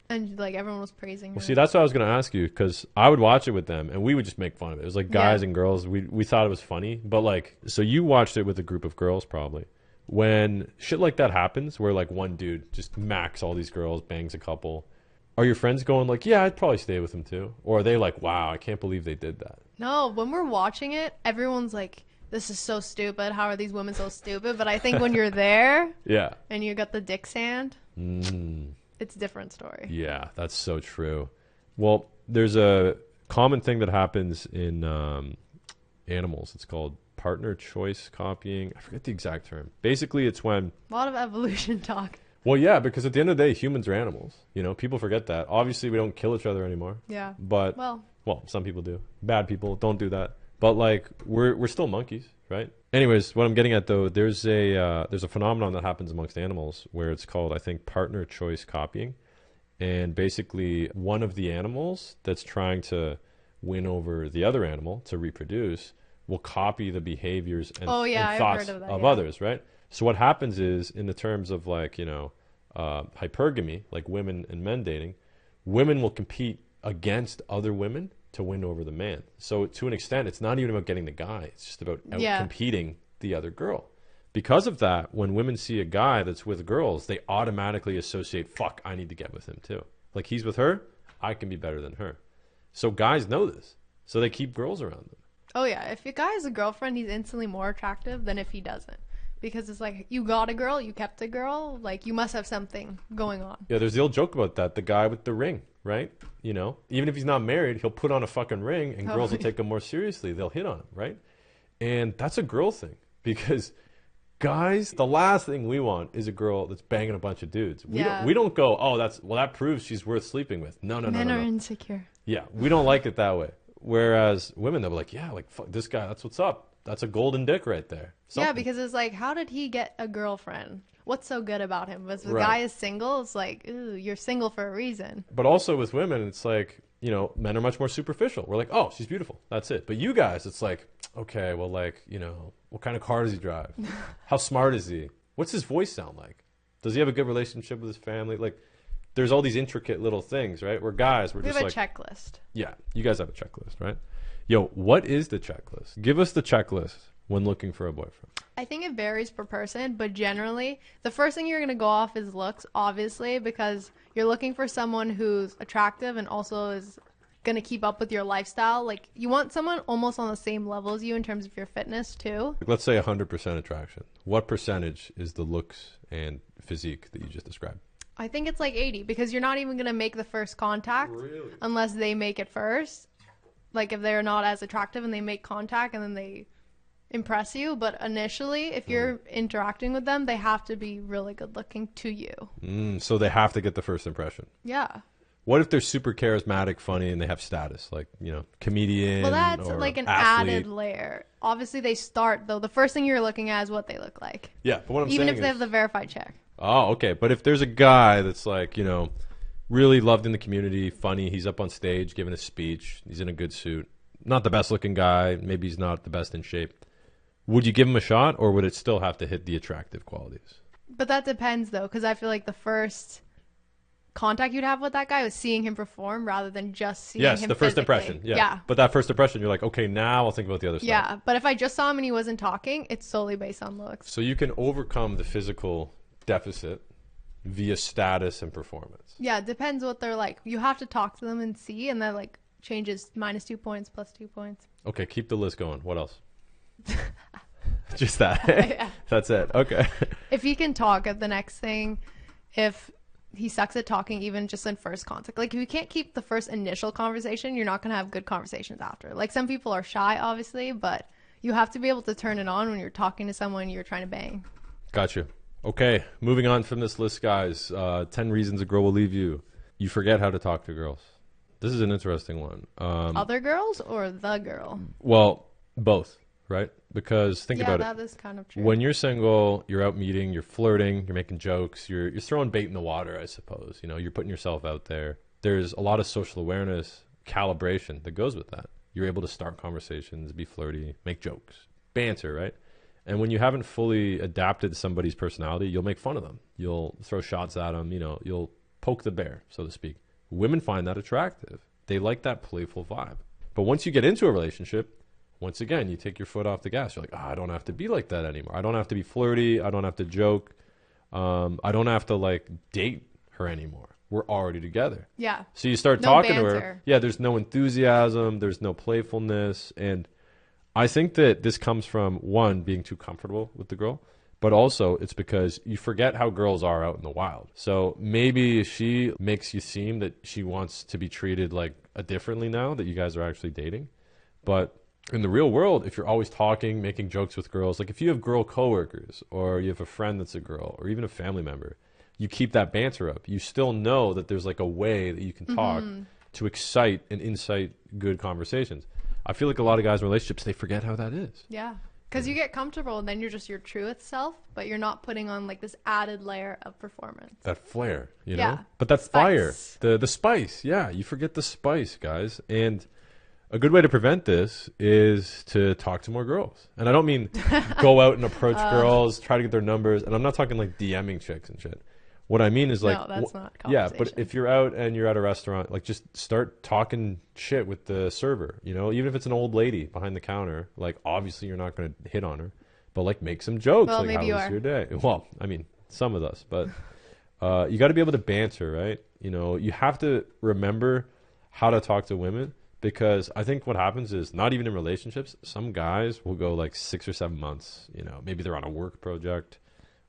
and like everyone was praising her. Well, see, that's what I was going to ask you, because I would watch it with them, and we would just make fun of it. It was like guys and girls. We thought it was funny, but like, so you watched it with a group of girls probably. When shit like that happens, where like one dude just macks all these girls, bangs a couple, are your friends going like, yeah, I'd probably stay with him too? Or are they like, wow, I can't believe they did that? No, when we're watching it, everyone's like, this is so stupid. How are these women so stupid? But I think when you're there and you got the dick sand, it's a different story. Yeah, that's so true. Well, there's a common thing that happens in animals. It's called partner choice copying. I forget the exact term. Basically, it's when... A lot of evolution talk. Well, yeah, because at the end of the day, humans are animals. You know, people forget that. Obviously, we don't kill each other anymore. Yeah. But, well, some people do. Bad people don't do that. But, like, we're still monkeys, right? Anyways, what I'm getting at, though, there's a phenomenon that happens amongst animals where it's called, I think, partner choice copying. And basically, one of the animals that's trying to win over the other animal to reproduce will copy the behaviors and, and thoughts of others, right? So what happens is, in the terms of like, you know, hypergamy, like women and men dating, women will compete against other women to win over the man. So to an extent, it's not even about getting the guy. It's just about competing the other girl. Because of that, when women see a guy that's with girls, they automatically associate, fuck, I need to get with him too. Like he's with her, I can be better than her. So guys know this. So they keep girls around them. Oh, yeah. If a guy has a girlfriend, he's instantly more attractive than if he doesn't. Because it's like, you got a girl, you kept a girl. Like, you must have something going on. Yeah, there's the old joke about that. The guy with the ring, right? You know, even if he's not married, he'll put on a fucking ring and girls will take him more seriously. They'll hit on him, right? And that's a girl thing. Because guys, the last thing we want is a girl that's banging a bunch of dudes. We don't go, oh, that proves she's worth sleeping with. No. Men are insecure. Yeah, we don't like it that way. Whereas women, they'll be like, yeah, like, fuck, this guy, that's what's up. That's a golden dick right there. Something. Yeah, because it's like, how did he get a girlfriend? What's so good about him? Because the guy is single, it's like, ooh, you're single for a reason. But also with women, it's like, you know, men are much more superficial. We're like, oh, she's beautiful. That's it. But you guys, it's like, okay, well, like, you know, what kind of car does he drive? How smart is he? What's his voice sound like? Does he have a good relationship with his family? Like, there's all these intricate little things, right? We're guys, we just have like... a checklist. Yeah, you guys have a checklist, right? Yo, what is the checklist? Give us the checklist when looking for a boyfriend. I think it varies per person, but generally, the first thing you're going to go off is looks, obviously, because you're looking for someone who's attractive and also is going to keep up with your lifestyle. Like, you want someone almost on the same level as you in terms of your fitness, too. Let's say 100% attraction. What percentage is the looks and physique that you just described? I think it's like 80, because you're not even going to make the first contact unless they make it first. Like, if they're not as attractive and they make contact and then they impress you. But initially, if you're interacting with them, they have to be really good looking to you. So they have to get the first impression. Yeah. What if they're super charismatic, funny, and they have status? Like, you know, comedian. Well, that's or like an athlete. added layer. Obviously, they start, though. The first thing you're looking at is what they look like. Yeah, but what I'm even saying if they have the verified check. Oh, okay. But if there's a guy that's like, you know, really loved in the community, funny, he's up on stage giving a speech, he's in a good suit, not the best looking guy, maybe he's not the best in shape, would you give him a shot, or would it still have to hit the attractive qualities? But that depends, though, because I feel like the first contact you'd have with that guy was seeing him perform rather than just seeing him the first physically. impression. Yeah. But that first impression, you're like, okay, now I'll think about the other stuff. Yeah, but if I just saw him and he wasn't talking, it's solely based on looks. So you can overcome the physical deficit via status and performance. Yeah, it depends what they're like. You have to talk to them and see, and that like changes -2 points, +2 points. Okay, keep the list going. What else? Just that. Yeah. That's it. Okay. If he can talk at the next thing, if he sucks at talking even just in first contact, like if you can't keep the first initial conversation, you're not going to have good conversations after. Like some people are shy, obviously, but you have to be able to turn it on when you're talking to someone you're trying to bang. Gotcha. Okay, moving on from this list, guys. 10 reasons a girl will leave you. You forget how to talk to girls. This is an interesting one. Other girls or the girl? Well, both. right? Because think Yeah, about that it. is kind of true. When you're single, you're out meeting, you're flirting, you're making jokes, you're throwing bait in the water, I suppose. You know, you're putting yourself out there. There's a lot of social awareness, calibration that goes with that. You're able to start conversations, be flirty, make jokes, banter, right? And when you haven't fully adapted to somebody's personality, you'll make fun of them. You'll throw shots at them, you know, you'll poke the bear, so to speak. Women find that attractive. They like that playful vibe. But once you get into a relationship, once again, you take your foot off the gas. You're like, I don't have to be like that anymore. I don't have to be flirty. I don't have to joke. I don't have to like date her anymore. We're already together. Yeah. So you start No talking to banter. her. Yeah, there's no enthusiasm. There's no playfulness. And I think that this comes from, one, being too comfortable with the girl. But also, it's because you forget how girls are out in the wild. So maybe she makes you seem that she wants to be treated like differently now that you guys are actually dating. But in the real world, if you're always talking, making jokes with girls, like if you have girl coworkers or you have a friend that's a girl or even a family member, you keep that banter up. You still know that there's like a way that you can talk to excite and incite good conversations. I feel like a lot of guys in relationships, they forget how that is. Yeah. Because you get comfortable and then you're just your truest self, but you're not putting on like this added layer of performance. That flair, you know? Yeah. But that Spice. fire, the spice, yeah, you forget the spice, guys. And a good way to prevent this is to talk to more girls. And I don't mean go out and approach girls, try to get their numbers. And I'm not talking like DMing chicks and shit. What I mean is like, No, that's not yeah, conversation. but if you're out and you're at a restaurant, like just start talking shit with the server, you know, even if it's an old lady behind the counter, like obviously you're not going to hit on her, but like make some jokes. Well, like, maybe how you was are. your day? Well, I mean, some of us, but you got to be able to banter, right? You know, you have to remember how to talk to women, because I think what happens is, not even in relationships, some guys will go like 6 or 7 months, you know, maybe they're on a work project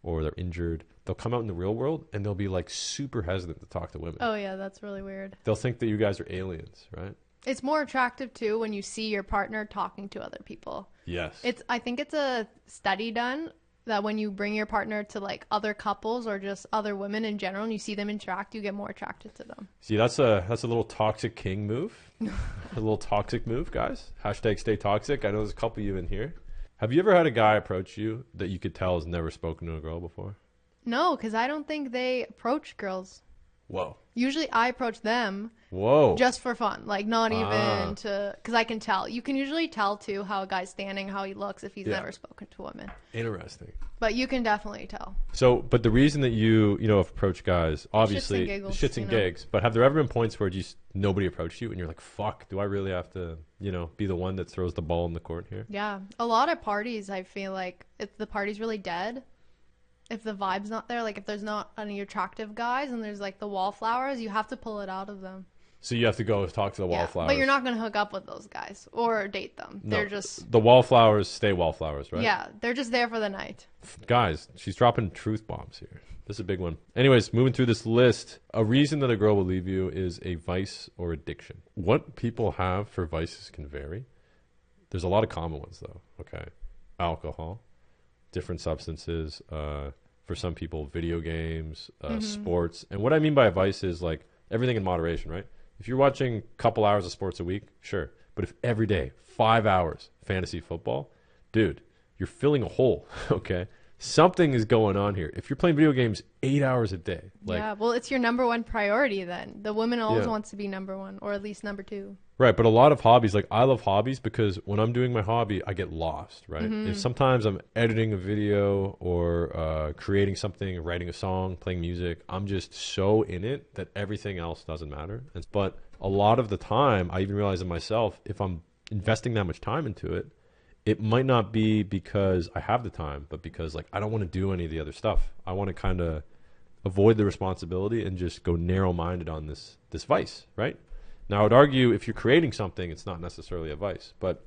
or they're injured. They'll come out in the real world and they'll be like super hesitant to talk to women. Oh, yeah, that's really weird. They'll think that you guys are aliens, right? It's more attractive too when you see your partner talking to other people. Yes. I think it's a study done that when you bring your partner to like other couples or just other women in general and you see them interact, you get more attracted to them. See, that's a little toxic king move. A little toxic move, guys. Hashtag stay toxic. I know there's a couple of you in here. Have you ever had a guy approach you that you could tell has never spoken to a girl before? No, because I don't think they approach girls. Whoa. Usually I approach them Whoa. just for fun. Like not even to, because I can tell. You can usually tell too how a guy's standing, how he looks if he's Yeah. never spoken to women. Interesting. But you can definitely tell. So, but the reason that you know, have approached guys, obviously, giggles, shits and you know? gigs, but have there ever been points where just nobody approached you and you're like, fuck, do I really have to, you know, be the one that throws the ball in the court here? Yeah. A lot of parties, I feel like if the party's really dead, if the vibe's not there, like if there's not any attractive guys and there's like the wallflowers, you have to pull it out of them. So you have to go talk to the Yeah. wallflowers. But you're not going to hook up with those guys or date them. No, They're just, the wallflowers stay wallflowers, right? yeah, they're just there for the night. Guys, she's dropping truth bombs here. This is a big one. Anyways, moving through this list, a reason that a girl will leave you is a vice or addiction. What people have for vices can vary. There's a lot of common ones, though. Okay. Alcohol, different substances, for some people, video games, sports. And what I mean by a vice is like everything in moderation, right? If you're watching a couple hours of sports a week, sure. But if every day, 5 hours, fantasy football, dude, you're filling a hole, okay? Something is going on here. If you're playing video games 8 hours a day, like, yeah, well, it's your number one priority then. The woman always Yeah. wants to be number one or at least number two. right, but a lot of hobbies, like I love hobbies because when I'm doing my hobby, I get lost, right? And sometimes I'm editing a video or creating something, writing a song, playing music. I'm just so in it that everything else doesn't matter. But a lot of the time, I even realize in myself, if I'm investing that much time into it, it might not be because I have the time, but because like I don't want to do any of the other stuff. I want to kind of avoid the responsibility and just go narrow-minded on this vice, right? Now, I would argue if you're creating something, it's not necessarily a vice, but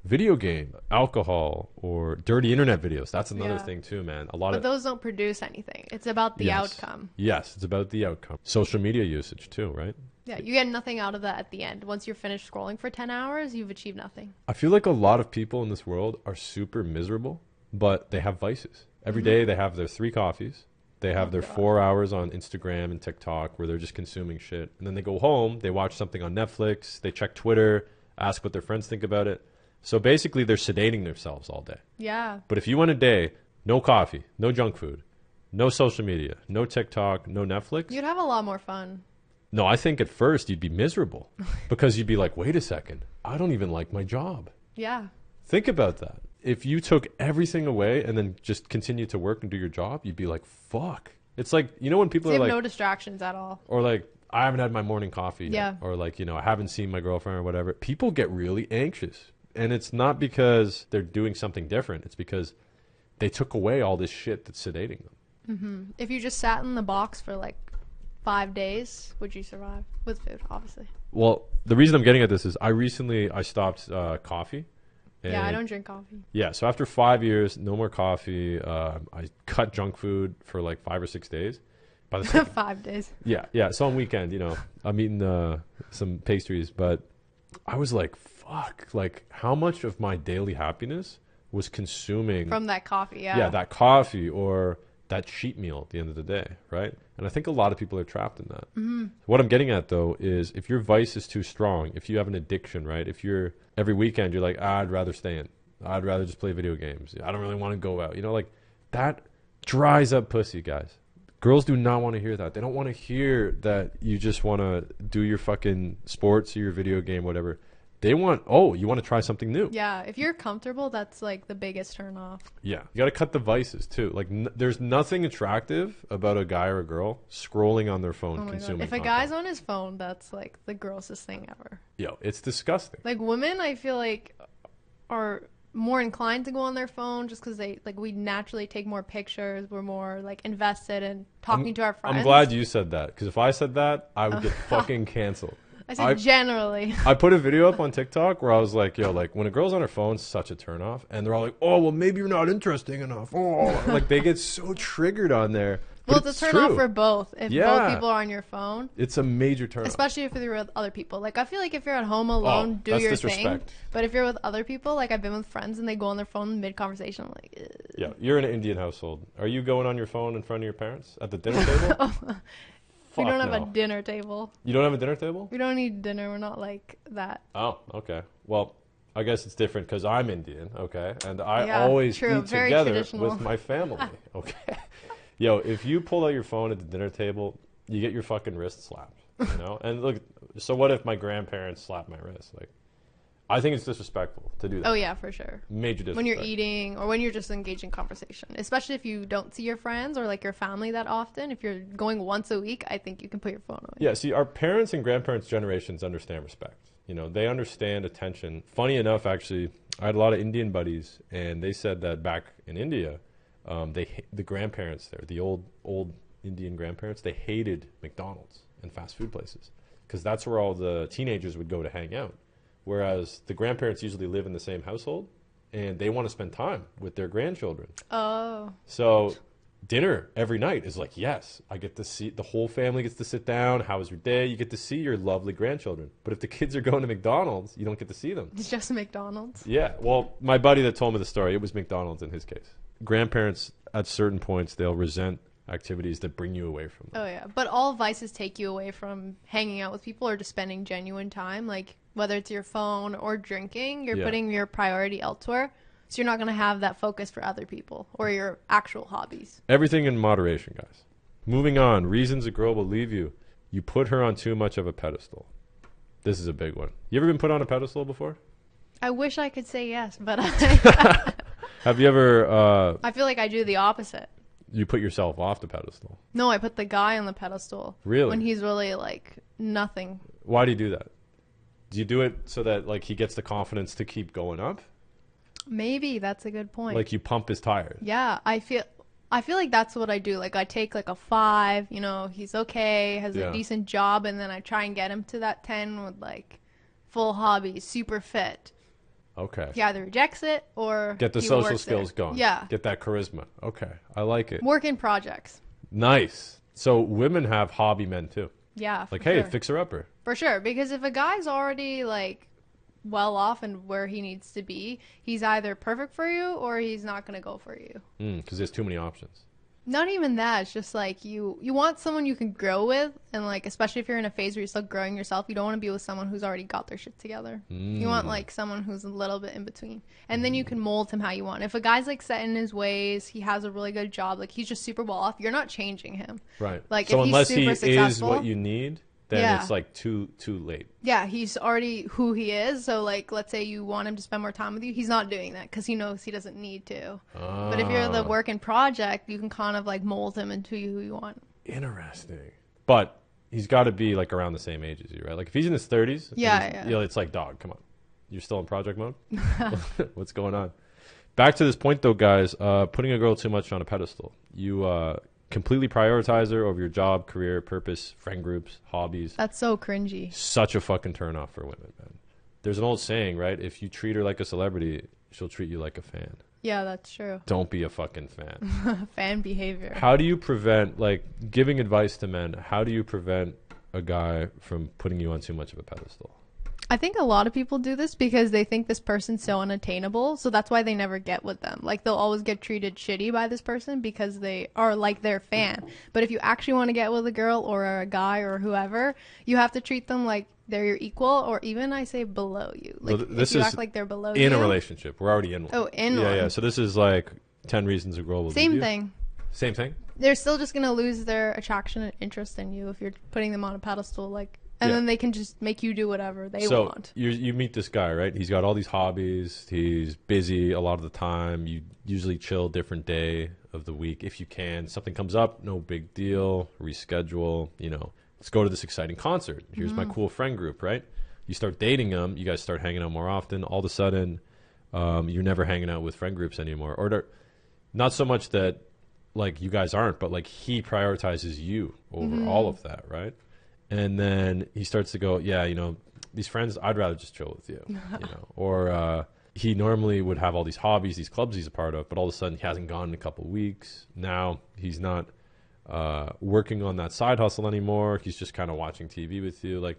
video game, alcohol, or dirty internet videos, that's another Yeah. thing too, man. A lot But of those don't produce anything. It's about the Yes. outcome. Yes, it's about the outcome. Social media usage too, right? Yeah, you get nothing out of that at the end. Once you're finished scrolling for 10 hours, you've achieved nothing. I feel like a lot of people in this world are super miserable, but they have vices. Every day they have their 3 coffees. They have their 4 hours on Instagram and TikTok where they're just consuming shit. And then they go home, they watch something on Netflix, they check Twitter, ask what their friends think about it. So basically, they're sedating themselves all day. Yeah. But if you went a day, no coffee, no junk food, no social media, no TikTok, no Netflix. You'd have a lot more fun. No, I think at first you'd be miserable because you'd be like, wait a second, I don't even like my job. Yeah. Think about that. If you took everything away and then just continued to work and do your job, you'd be like, fuck. It's like, you know, when people So you are have like, no distractions at all. or like, I haven't had my morning coffee yet. Yeah. Or like, you know, I haven't seen my girlfriend or whatever. People get really anxious. And it's not because they're doing something different. It's because they took away all this shit that's sedating them. Mm-hmm. If you just sat in the box for like 5 days, would you survive? With food, obviously. Well, the reason I'm getting at this is I stopped coffee. Yeah, I don't drink coffee. Yeah, so after 5 years, no more coffee. I cut junk food for like 5 or 6 days. By the time, 5 days. yeah. So on weekend, you know, I'm eating some pastries, but I was like, fuck, like how much of my daily happiness was consuming From that coffee, yeah. yeah, that coffee or that cheat meal at the end of the day, right? And I think a lot of people are trapped in that. Mm-hmm. What I'm getting at, though, is if your vice is too strong, if you have an addiction, right? If you're every weekend, you're like, I'd rather stay in. I'd rather just play video games. I don't really want to go out. You know, like that dries up pussy, guys. Girls do not want to hear that. They don't want to hear that you just want to do your fucking sports or your video game, whatever. They want, you want to try something new. Yeah, if you're comfortable, that's like the biggest turn off. Yeah. You got to cut the vices too. Like there's nothing attractive about a guy or a girl scrolling on their phone, Oh my consuming God. If a content. guy's on his phone, that's like the grossest thing ever. Yo, it's disgusting. Like women, I feel like are more inclined to go on their phone just because we naturally take more pictures. We're more like invested in talking to our friends. I'm glad you said that because if I said that, I would get fucking canceled. I said generally. I put a video up on TikTok where I was like, yo, like when a girl's on her phone, it's such a turnoff. And they're all like, oh, well, maybe you're not interesting enough. Oh, like they get so triggered on there. Well, But it's a it's turn off true. for both. If Yeah. both people are on your phone. It's a major turnoff. Especially if you're with other people. Like, I feel like if you're at home alone, do that's your disrespect. thing. But if you're with other people, like I've been with friends and they go on their phone mid-conversation, I'm like, ugh. Yeah, you're in an Indian household. Are you going on your phone in front of your parents at the dinner table? We don't Fuck have no. a dinner table. You don't have a dinner table? We don't need dinner. We're not like that. Oh, okay. Well, I guess it's different because I'm Indian, okay? And I Yeah, always true. eat Very together traditional. with my family, okay? Yo, if you pull out your phone at the dinner table, you get your fucking wrist slapped, you know? And look, so what if my grandparents slap my wrist? Like, I think it's disrespectful to do that. Oh, yeah, for sure. Major disrespect. When you're eating or when you're just engaged in conversation, especially if you don't see your friends or like your family that often. If you're going once a week, I think you can put your phone away. Yeah, see, our parents and grandparents' generations understand respect. You know, they understand attention. Funny enough, actually, I had a lot of Indian buddies, and they said that back in India, the grandparents there, the old Indian grandparents, they hated McDonald's and fast food places because that's where all the teenagers would go to hang out. Whereas the grandparents usually live in the same household, and they want to spend time with their grandchildren. Oh. So dinner every night is like, yes, I get to see, the whole family gets to sit down. How was your day? You get to see your lovely grandchildren. But if the kids are going to McDonald's, you don't get to see them. It's just McDonald's. Yeah, well, my buddy that told me the story, it was McDonald's in his case. Grandparents, at certain points, they'll resent activities that bring you away from them. Oh, yeah. But all vices take you away from hanging out with people or just spending genuine time. Like, whether it's your phone or drinking, you're Yeah. putting your priority elsewhere. So you're not going to have that focus for other people or your actual hobbies. Everything in moderation, guys. Moving on, reasons a girl will leave you. You put her on too much of a pedestal. This is a big one. You ever been put on a pedestal before? I wish I could say yes, but Have you ever, I feel like I do the opposite. you put yourself off the pedestal? No, I put the guy on the pedestal. Really? When he's really like nothing. Why do you do that? Do you do it so that like he gets the confidence to keep going up? Maybe that's a good point. Like you pump his tires? Yeah, I feel like that's what I do. Like I take like a 5, you know, he's okay, has Yeah. a decent job, and then I try and get him to that 10 with like full hobbies, super fit. Okay. He either rejects it or Get the he social works skills it. going. Yeah. Get that charisma. Okay. I like it. Work in projects. Nice. So women have hobby men too. Yeah. Like, for hey, sure. fixer upper. For sure, because if a guy's already like well off and where he needs to be, he's either perfect for you or he's not going to go for you. Because there's too many options. Not even that. It's just like you want someone you can grow with, and like especially if you're in a phase where you're still growing yourself, you don't want to be with someone who's already got their shit together. You want like someone who's a little bit in between, and then you can mold him how you want. If a guy's like set in his ways, he has a really good job, like he's just super well off, you're not changing him. Right. Like so if unless he's super he successful, is what you need, then Yeah. it's like too late. yeah, he's already who he is. So like, let's say you want him to spend more time with you, he's not doing that because he knows he doesn't need to. But if you're the work in project, you can kind of like mold him into who you want. Interesting. But he's got to be like around the same age as you, right? Like if he's in his 30s, Yeah. You know, it's like, dog, come on. You're still in project mode? What's going on? Back to this point though, guys, putting a girl too much on a pedestal. You completely prioritize her over your job, career, purpose, friend groups, hobbies. That's so cringy. Such a fucking turnoff for women, man. There's an old saying, right? If you treat her like a celebrity, she'll treat you like a fan. Yeah, that's true. Don't be a fucking fan. Fan behavior. How do you prevent, like, giving advice to men, how do you prevent a guy from putting you on too much of a pedestal? I think a lot of people do this because they think this person's so unattainable, so that's why they never get with them. Like, they'll always get treated shitty by this person because they are like their fan. But if you actually want to get with a girl or a guy or whoever, you have to treat them like they're your equal, or even, I say, below you. Like, this if you is act like they're below you. in a relationship. We're already in one. Oh, in yeah, one. Yeah, so this is like 10 reasons a girl will leave Same you. thing. Same thing? They're still just going to lose their attraction and interest in you if you're putting them on a pedestal, like... And then they can just make you do whatever they want. So you meet this guy, right? He's got all these hobbies. He's busy a lot of the time. You usually chill different day of the week if you can. Something comes up, no big deal. Reschedule. You know, let's go to this exciting concert. Here's my cool friend group, right? You start dating them. You guys start hanging out more often. All of a sudden, you're never hanging out with friend groups anymore. Or not so much that like you guys aren't, but like he prioritizes you over all of that, right? And then he starts to go, yeah, you know, these friends, I'd rather just chill with you, you know. Or he normally would have all these hobbies, these clubs he's a part of, but all of a sudden he hasn't gone in a couple of weeks. Now he's not working on that side hustle anymore. He's just kind of watching TV with you. Like,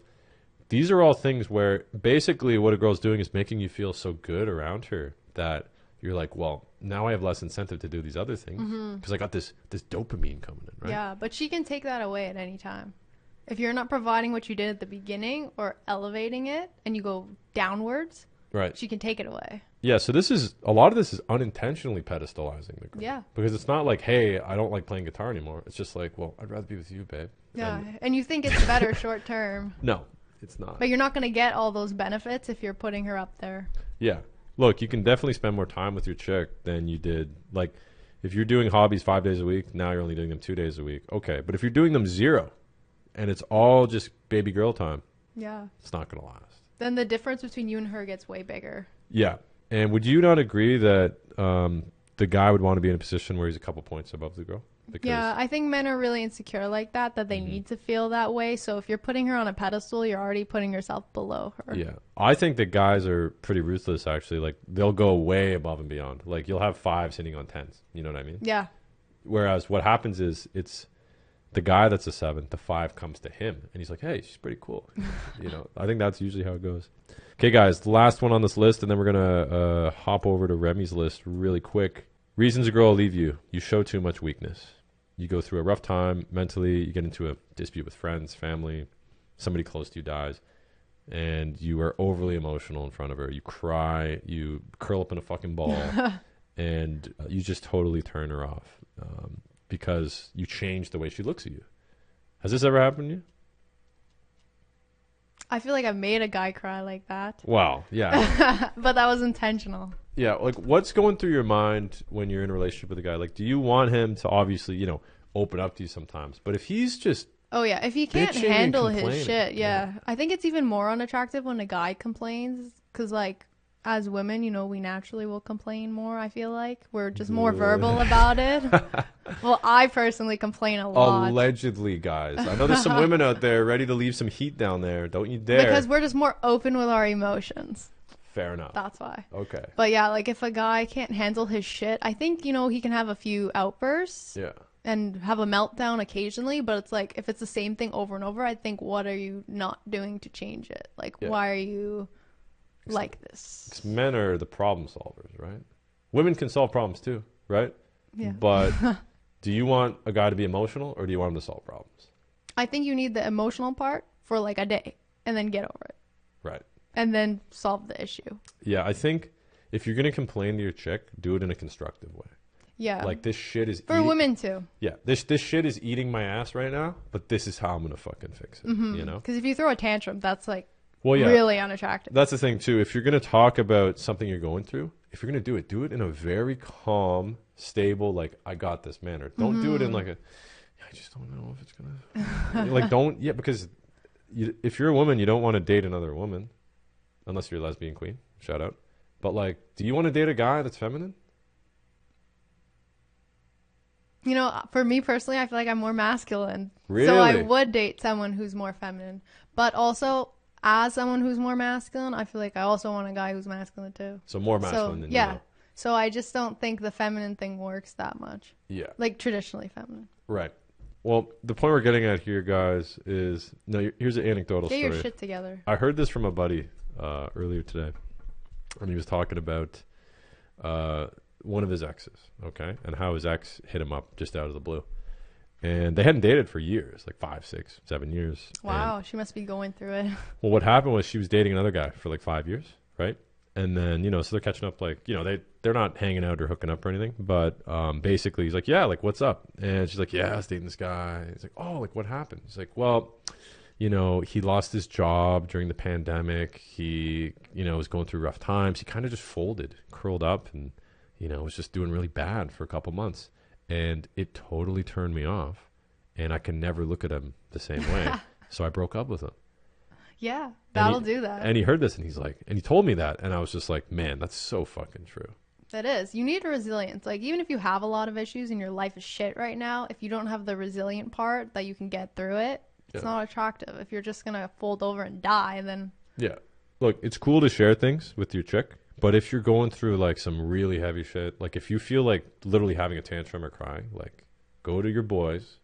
these are all things where basically what a girl's doing is making you feel so good around her that you're like, well, now I have less incentive to do these other things because I got this dopamine coming in, right? Yeah, but she can take that away at any time. If you're not providing what you did at the beginning or elevating it and you go downwards, right, she can take it away. Yeah, so a lot of this is unintentionally pedestalizing the girl. Yeah. Because it's not like, hey, I don't like playing guitar anymore. It's just like, well, I'd rather be with you, babe. Yeah, and you think it's better short term. No, it's not. But you're not going to get all those benefits if you're putting her up there. Yeah. Look, you can definitely spend more time with your chick than you did. Like, if you're doing hobbies 5 days a week, now you're only doing them 2 days a week. Okay, but if you're doing them 0, and it's all just baby girl time, yeah, it's not going to last. Then the difference between you and her gets way bigger. Yeah. And would you not agree that the guy would want to be in a position where he's a couple points above the girl? Because Yeah, I think men are really insecure like that they need to feel that way. So if you're putting her on a pedestal, you're already putting yourself below her. Yeah. I think that guys are pretty ruthless, actually. Like, they'll go way above and beyond. Like, you'll have 5 sitting on 10s. You know what I mean? Yeah. Whereas what happens is it's the guy that's a 7, the 5 comes to him, and he's like, hey, she's pretty cool. You know, I think that's usually how it goes. Okay, guys, the last one on this list, and then we're going to hop over to Remy's list really quick. Reasons a girl will leave you. You show too much weakness. You go through a rough time mentally. You get into a dispute with friends, family. Somebody close to you dies. And you are overly emotional in front of her. You cry. You curl up in a fucking ball. And you just totally turn her off. Because you change the way she looks at you. Has this ever happened to you? I feel like I've made a guy cry like that. Wow, yeah. But that was intentional. Yeah, like, what's going through your mind when you're in a relationship with a guy? Like, do you want him to obviously, you know, open up to you sometimes? But if he's just... Oh, yeah. If he can't bitching and handle his complaining, shit, yeah. I think it's even more unattractive when a guy complains. Because, like, as women, you know, we naturally will complain more, I feel like. We're just more verbal about it. Well, I personally complain a lot. Allegedly, guys. I know there's some women out there ready to leave some heat down there. Don't you dare. Because we're just more open with our emotions. Fair enough. That's why. Okay. But yeah, like if a guy can't handle his shit, I think, you know, he can have a few outbursts. Yeah. And have a meltdown occasionally, but it's like, if it's the same thing over and over, I think, what are you not doing to change it? Like, why are you like this? 'Cause men are the problem solvers, right? Women can solve problems too, right? Yeah. But Do you want a guy to be emotional, or do you want him to solve problems? I think you need the emotional part for like a day and then get over it. Right. And then solve the issue. Yeah, I think if you're going to complain to your chick, do it in a constructive way. Yeah. Like, this shit is for women too. Yeah, this shit is eating my ass right now, but this is how I'm going to fucking fix it, you know? Because if you throw a tantrum, that's like yeah, really unattractive. That's the thing too. If you're going to talk about something you're going through, if you're going to do it in a very calm, stable, like, I got this manner. Don't do it in like a, I just don't know if it's going to, like, don't, because if you're a woman, you don't want to date another woman, unless you're a lesbian queen, shout out. But like, do you want to date a guy that's feminine? You know, for me personally, I feel like I'm more masculine. Really? So I would date someone who's more feminine. But also, as someone who's more masculine, I feel like I also want a guy who's masculine too. So more masculine than you. Yeah. So I just don't think the feminine thing works that much. Yeah. Like traditionally feminine. Right. Well, the point we're getting at here, guys, is here's an anecdotal story. Get your shit together. I heard this from a buddy earlier today, and he was talking about one of his exes, okay, and how his ex hit him up just out of the blue, and they hadn't dated for years, like 5, 6, 7 years. Wow, and, she must be going through it. well, what happened was she was dating another guy for like 5 years, right? And then, so they're catching up, like, they're not hanging out or hooking up or anything, but basically he's like, yeah, like, what's up? And she's like, yeah, I was dating this guy. He's like, oh, like, what happened? He's like, well, he lost his job during the pandemic. He, was going through rough times. He kind of just folded, curled up, and, was just doing really bad for a couple months. And it totally turned me off, and I can never look at him the same way. So I broke up with him. Yeah, that'll do that. And he heard this, and he's like, and he told me that, and I was just like, man, that's so fucking true. That is. You need resilience. Like, even if you have a lot of issues and your life is shit right now, if you don't have the resilient part that you can get through it, it's not attractive. If you're just going to fold over and die, then... Yeah. Look, it's cool to share things with your chick, but if you're going through, like, some really heavy shit, like, if you feel like literally having a tantrum or crying, like, go to your boys,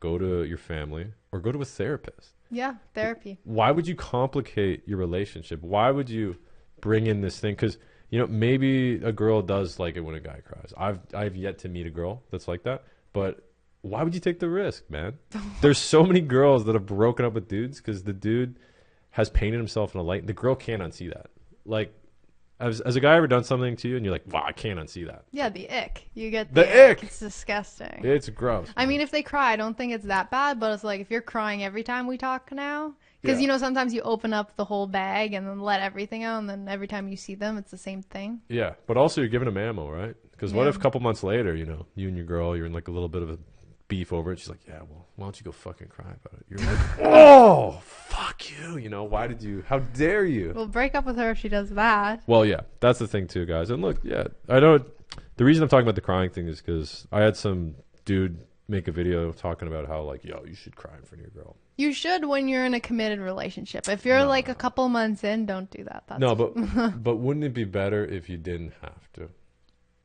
go to your family, or go to a therapist. Yeah, therapy. Why would you complicate your relationship? Why would you bring in this thing? Because, maybe a girl does like it when a guy cries. I've yet to meet a girl that's like that, but why would you take the risk, man? There's so many girls that have broken up with dudes because the dude has painted himself in a light. The girl can't unsee that. Like, has a guy ever done something to you and you're like, wow, I can't unsee that? Yeah, the ick. You get the ick. It's disgusting. It's gross. I mean, if they cry, I don't think it's that bad, but it's like if you're crying every time we talk now, because, sometimes you open up the whole bag and then let everything out, and then every time you see them, it's the same thing. Yeah, but also you're giving them ammo, right? Because what if a couple months later, you and your girl, you're in like a little bit of a beef over it. She's like, yeah, well, why don't you go fucking cry about it? You're like, oh, fuck you. How dare you? Well, break up with her if she does that. Well, yeah, that's the thing too, guys. And look, yeah, I know the reason I'm talking about the crying thing is because I had some dude make a video talking about how, like, yo, you should cry in front of your girl. You should when you're in a committed relationship. If you're like a couple months in, don't do that. But wouldn't it be better if you didn't have to?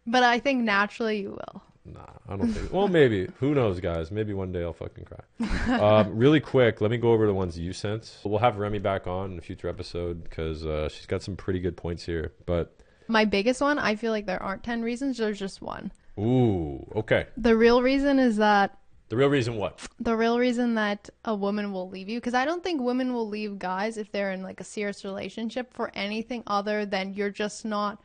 But I think naturally you will. Nah, I don't think. Well, maybe. Who knows, guys? Maybe one day I'll fucking cry. Really quick, let me go over the ones you sent. We'll have Remy back on in a future episode because she's got some pretty good points here. But my biggest one, I feel like there aren't 10 reasons. There's just one. Ooh, okay. The real reason is that... The real reason what? The real reason that a woman will leave you. Because I don't think women will leave guys if they're in like a serious relationship for anything other than you're just not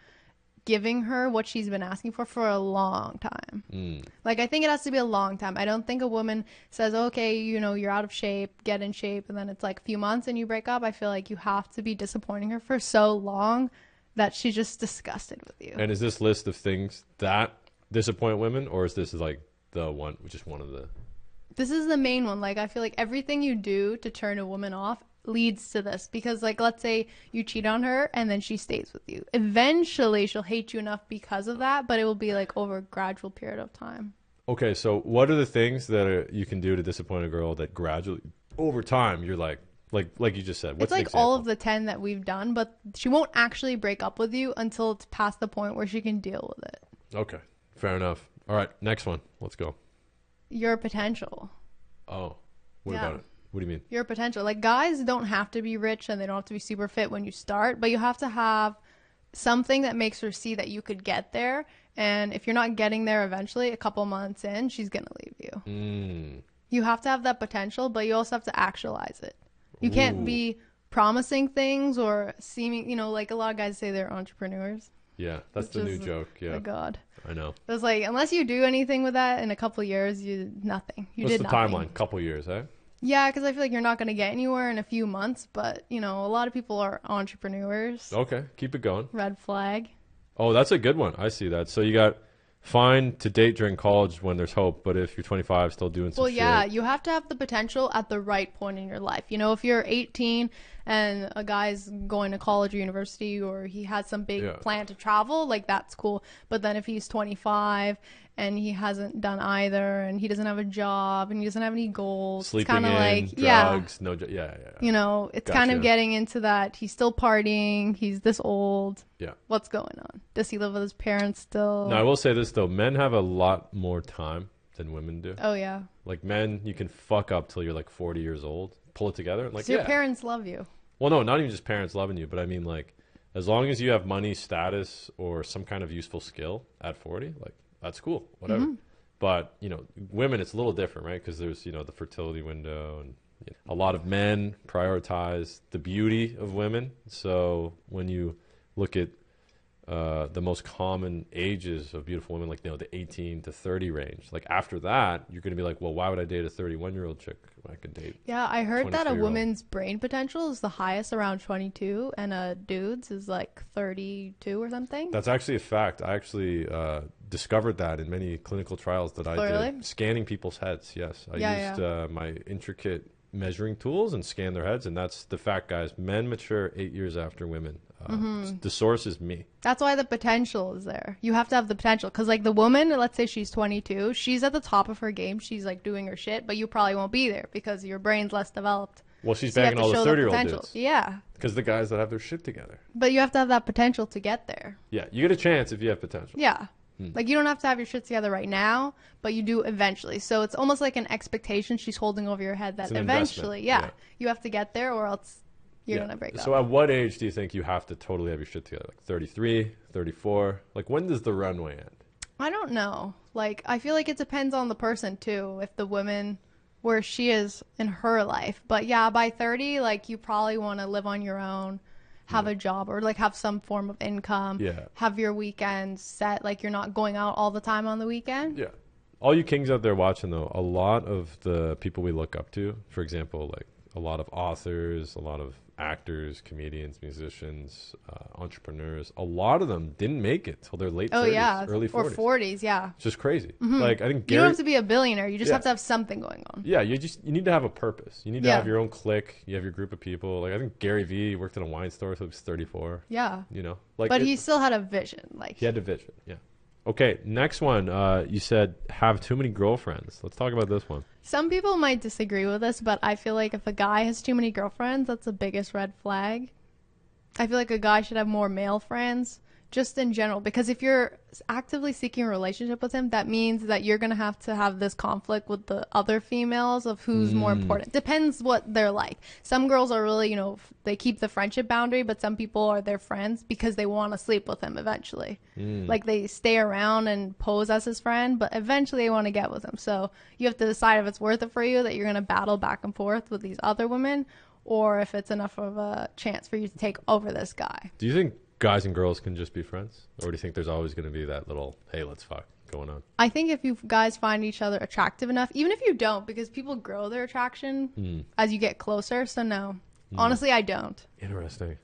giving her what she's been asking for a long time. Like, I think it has to be a long time. I don't think a woman says, okay, you're out of shape, get in shape, and then it's like a few months and you break up. I feel like you have to be disappointing her for so long that she's just disgusted with you. And is this list of things that disappoint women, or is this like the one, just one of the... This is the main one. Like, I feel like everything you do to turn a woman off leads to this. Because, like, let's say you cheat on her and then she stays with you. Eventually, she'll hate you enough because of that, but it will be, like, over a gradual period of time. Okay, so what are the things that you can do to disappoint a girl that gradually, over time, you're like you just said? What's it's like all of the 10 that we've done, but she won't actually break up with you until it's past the point where she can deal with it. Okay, fair enough. All right, next one. Let's go. Your potential. Oh, what about it? What do you mean? Your potential. Like, guys don't have to be rich and they don't have to be super fit when you start, but you have to have something that makes her see that you could get there. And if you're not getting there eventually, a couple months in, she's going to leave you. You have to have that potential, but you also have to actualize it. You can't be promising things or seeming, you know, like a lot of guys say they're entrepreneurs. Yeah, that's the new joke. Yeah. Oh God. I know. It's like, unless you do anything with that in a couple of years, nothing. What's did the nothing. timeline? Couple years, eh? Yeah, because I feel like you're not going to get anywhere in a few months, but, you know, a lot of people are entrepreneurs. Okay, keep it going. Red flag. Oh, that's a good one. I see that. So you got fine to date during college when there's hope, but if you're 25, still doing some shit. Well, yeah, you have to have the potential at the right point in your life. You know, if you're 18 and a guy's going to college or university, or he has some big plan to travel, like, that's cool. But then if he's 25 and he hasn't done either, and he doesn't have a job, and he doesn't have any goals, sleeping it's kind of like, drugs, no, yeah. You know, it's kind of getting into that. He's still partying. He's this old. Yeah. What's going on? Does he live with his parents still? No, I will say this though: men have a lot more time than women do. Oh yeah. Like men, you can fuck up till you're like 40 years old, pull it together, and like so your parents love you. Well, no, not even just parents loving you, but I mean like, as long as you have money, status, or some kind of useful skill at 40, like that's cool, whatever. But, you know, women, it's a little different, right? Because there's, you know, the fertility window, and you know, a lot of men prioritize the beauty of women. So when you look at the most common ages of beautiful women, like, you know, the 18 to 30 range, like after that, you're going to be like, well, why would I date a 31-year-old chick when I could date? Yeah, I heard that a 23-year-old. woman's brain potential is the highest around 22, and a dude's is like 32 or something. That's actually a fact. I actually discovered that in many clinical trials that I did. Scanning people's heads, yes. I used my intricate measuring tools and scanned their heads, and that's the fact, guys. Men mature 8 years after women. The source is me. That's why the potential is there. You have to have the potential. Because, like, the woman, let's say she's 22, she's at the top of her game. She's, like, doing her shit, but you probably won't be there because your brain's less developed. Well, she's banging all the 30-year-old dudes. Yeah. Because the guys that have their shit together. But you have to have that potential to get there. Yeah, you get a chance if you have potential. Yeah. Like, you don't have to have your shit together right now, but you do eventually. So it's almost like an expectation she's holding over your head that eventually, you have to get there, or else you're going to break up. So at what age do you think you have to totally have your shit together? Like 33, 34? Like, when does the runway end? I don't know. Like, I feel like it depends on the person, too. If the woman, where she is in her life. But yeah, by 30, like, you probably want to live on your own, have a job, or like have some form of income, have your weekends set, like you're not going out all the time on the weekend. Yeah. All you kings out there watching, though, a lot of the people we look up to, for example, like a lot of authors, a lot of actors, comedians, musicians, entrepreneurs, a lot of them didn't make it till their late 30s, early 40s. Or 40s, yeah. It's just crazy. Like, I think you don't have to be a billionaire. You just have to have something going on. Yeah, you need to have a purpose. You need to have your own clique. You have your group of people. Like, I think Gary Vee worked in a wine store until he was 34. Yeah. You know? Like, but he still had a vision. Like, he had a vision, yeah. Okay, next one. You said have too many girlfriends. Let's talk about this one. Some people might disagree with this, but I feel like if a guy has too many girlfriends, that's the biggest red flag. I feel like a guy should have more male friends, just in general. Because if you're actively seeking a relationship with him, that means that you're going to have this conflict with the other females of who's more important. Depends what they're like. Some girls are really, you know, they keep the friendship boundary, but some people are their friends because they want to sleep with him eventually. Like, they stay around and pose as his friend, but eventually they want to get with him. So you have to decide if it's worth it for you that you're going to battle back and forth with these other women, or if it's enough of a chance for you to take over this guy. Do you think guys and girls can just be friends? Or do you think there's always going to be that little, hey, let's fuck going on? I think if you guys find each other attractive enough, even if you don't, because people grow their attraction as you get closer. So no, honestly, I don't. Interesting.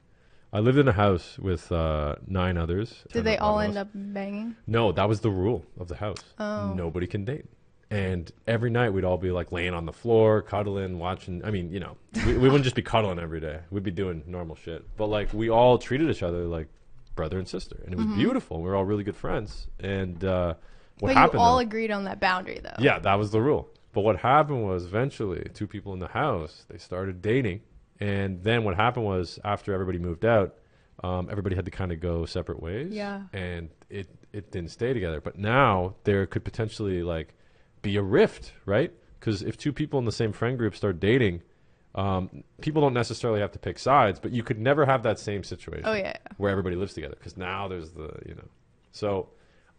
I lived in a house with 9 others. Did they all end up banging? No, that was the rule of the house. Oh. Nobody can date. And every night we'd all be like laying on the floor, cuddling, watching. I mean, you know, we wouldn't just be cuddling every day. We'd be doing normal shit. But like, we all treated each other like brother and sister. And it was beautiful. We were all really good friends. And what happened? You all agreed on that boundary, though. Yeah, that was the rule. But what happened was eventually 2 people in the house, they started dating. And then what happened was after everybody moved out, everybody had to kind of go separate ways. Yeah. And it didn't stay together. But now there could potentially like be a rift, right? Because if 2 people in the same friend group start dating, people don't necessarily have to pick sides, but you could never have that same situation where everybody lives together, because now there's the, you know. So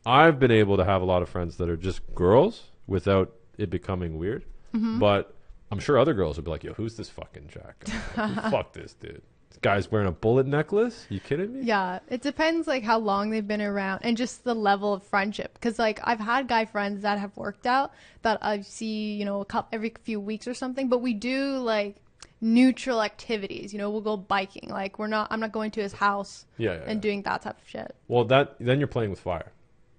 I've been able to have a lot of friends that are just girls without it becoming weird. But I'm sure other girls would be like, yo, who's this fucking Jack? Fuck this dude. This guy's wearing a bullet necklace? You kidding me? Yeah, it depends like how long they've been around and just the level of friendship. Because like I've had guy friends that have worked out that I see, you know, every few weeks or something. But we do like neutral activities. You know, we'll go biking. Like I'm not going to his house and doing that type of shit. Well, then you're playing with fire.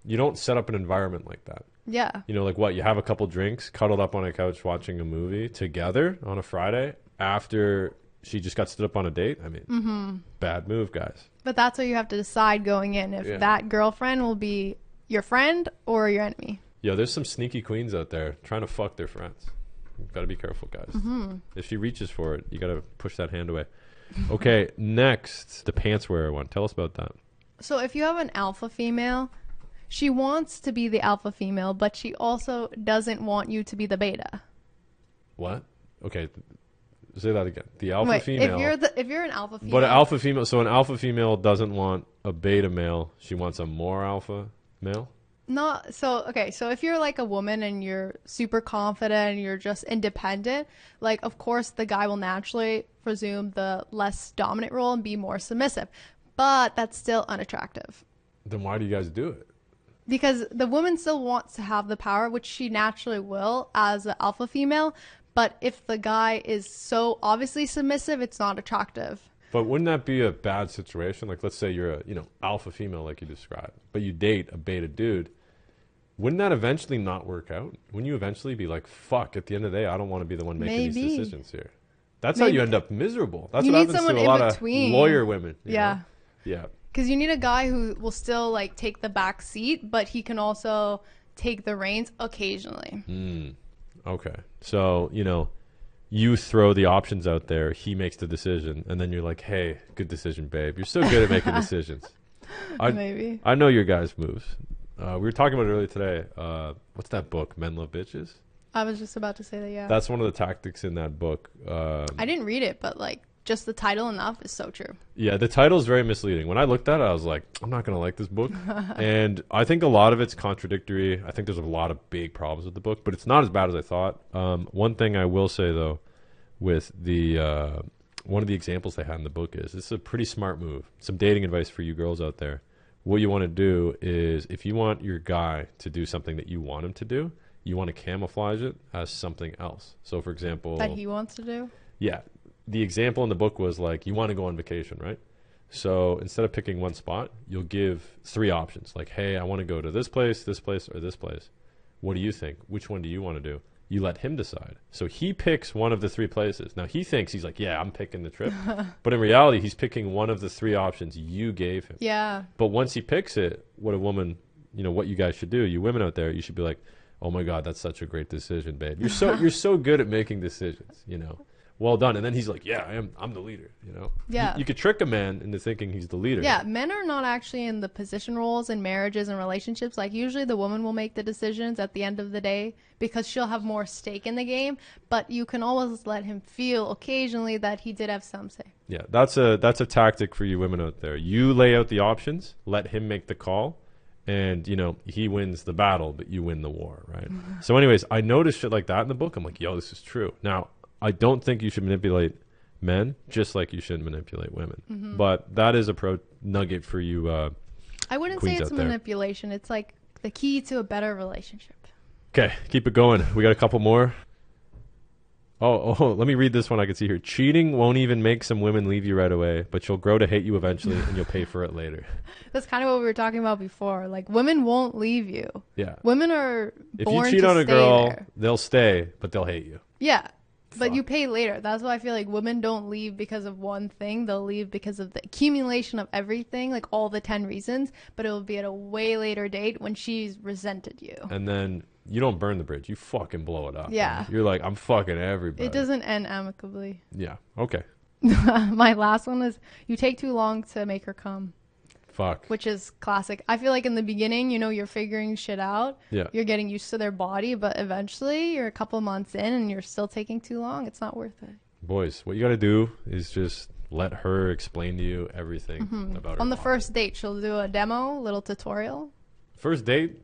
You don't set up an environment like that. Yeah. You know, like what? You have a couple drinks, cuddled up on a couch watching a movie together on a Friday after she just got stood up on a date. I mean, bad move, guys. But that's what you have to decide going in, if that girlfriend will be your friend or your enemy. Yo, there's some sneaky queens out there trying to fuck their friends. You've got to be careful, guys. If she reaches for it, you got to push that hand away. Okay, next, the pants wearer one. Tell us about that. So if you have an alpha female, she wants to be the alpha female, but she also doesn't want you to be the beta. What? Okay, say that again. The alpha female. If you're an alpha female. But an alpha female. So an alpha female doesn't want a beta male. She wants a more alpha male. Not so. Okay, so if you're like a woman and you're super confident and you're just independent, like of course the guy will naturally presume the less dominant role and be more submissive, but that's still unattractive. Then why do you guys do it? Because the woman still wants to have the power, which she naturally will as an alpha female. But if the guy is so obviously submissive, it's not attractive. But wouldn't that be a bad situation? Like, let's say you're a alpha female, like you described, but you date a beta dude. Wouldn't that eventually not work out? Wouldn't you eventually be like, fuck, at the end of the day, I don't want to be the one making these decisions here? That's how you end up miserable. That's what happens to a lot of lawyer women. Yeah. Yeah. Because you need a guy who will still like take the back seat, but he can also take the reins occasionally. Okay. So, you throw the options out there, he makes the decision, and then you're like, hey, good decision, babe. You're so good at making decisions. Maybe. I know your guys' moves. We were talking about it earlier today. What's that book, Men Love Bitches? I was just about to say that, yeah. That's one of the tactics in that book. I didn't read it, but like just the title enough is so true. Yeah, the title is very misleading. When I looked at it, I was like, I'm not going to like this book. And I think a lot of it's contradictory. I think there's a lot of big problems with the book, but it's not as bad as I thought. One thing I will say, though, with the one of the examples they had in the book is it's a pretty smart move. Some dating advice for you girls out there. What you want to do is if you want your guy to do something that you want him to do, you want to camouflage it as something else. So, for example... That he wants to do? Yeah. The example in the book was like, you want to go on vacation, right? So instead of picking one spot, you'll give 3 options. Like, hey, I want to go to this place, or this place. What do you think? Which one do you want to do? You let him decide. So he picks one of the 3 places. Now he thinks he's like, yeah, I'm picking the trip. But in reality, he's picking one of the 3 options you gave him. Yeah. But once he picks it, what a woman, what you guys should do, you women out there, you should be like, oh my God, that's such a great decision, babe. You're so good at making decisions, Well done. And then he's like, yeah, I'm the leader, Yeah. You could trick a man into thinking he's the leader. Yeah, men are not actually in the position roles in marriages and relationships. Like usually the woman will make the decisions at the end of the day because she'll have more stake in the game, but you can always let him feel occasionally that he did have some say. Yeah, that's a tactic for you women out there. You lay out the options, let him make the call, and he wins the battle, but you win the war, right? So anyways, I noticed shit like that in the book. I'm like, yo, this is true. Now, I don't think you should manipulate men just like you shouldn't manipulate women. But that is a pro nugget for you. I wouldn't say it's manipulation. It's like the key to a better relationship. Okay, keep it going. We got a couple more. Oh, let me read this one I can see here. Cheating won't even make some women leave you right away, but you'll grow to hate you eventually and you'll pay for it later. That's kind of what we were talking about before. Like, women won't leave you. Yeah. Women are born to stay. If you cheat on a girl, they'll stay, but they'll hate you. Yeah. But you pay later. That's why I feel like women don't leave because of one thing. They'll leave because of the accumulation of everything, like all the 10 reasons, but it will be at a way later date when she's resented you. And then you don't burn the bridge. You fucking blow it up. Yeah. Man. You're like, I'm fucking everybody. It doesn't end amicably. Yeah. Okay. My last one is you take too long to make her come. Fuck. Which is classic. I feel like in the beginning, you're figuring shit out. Yeah. You're getting used to their body, but eventually you're a couple months in and you're still taking too long. It's not worth it. Boys, what you got to do is just let her explain to you everything about her On the body. first date, she'll do a demo, little tutorial. First date,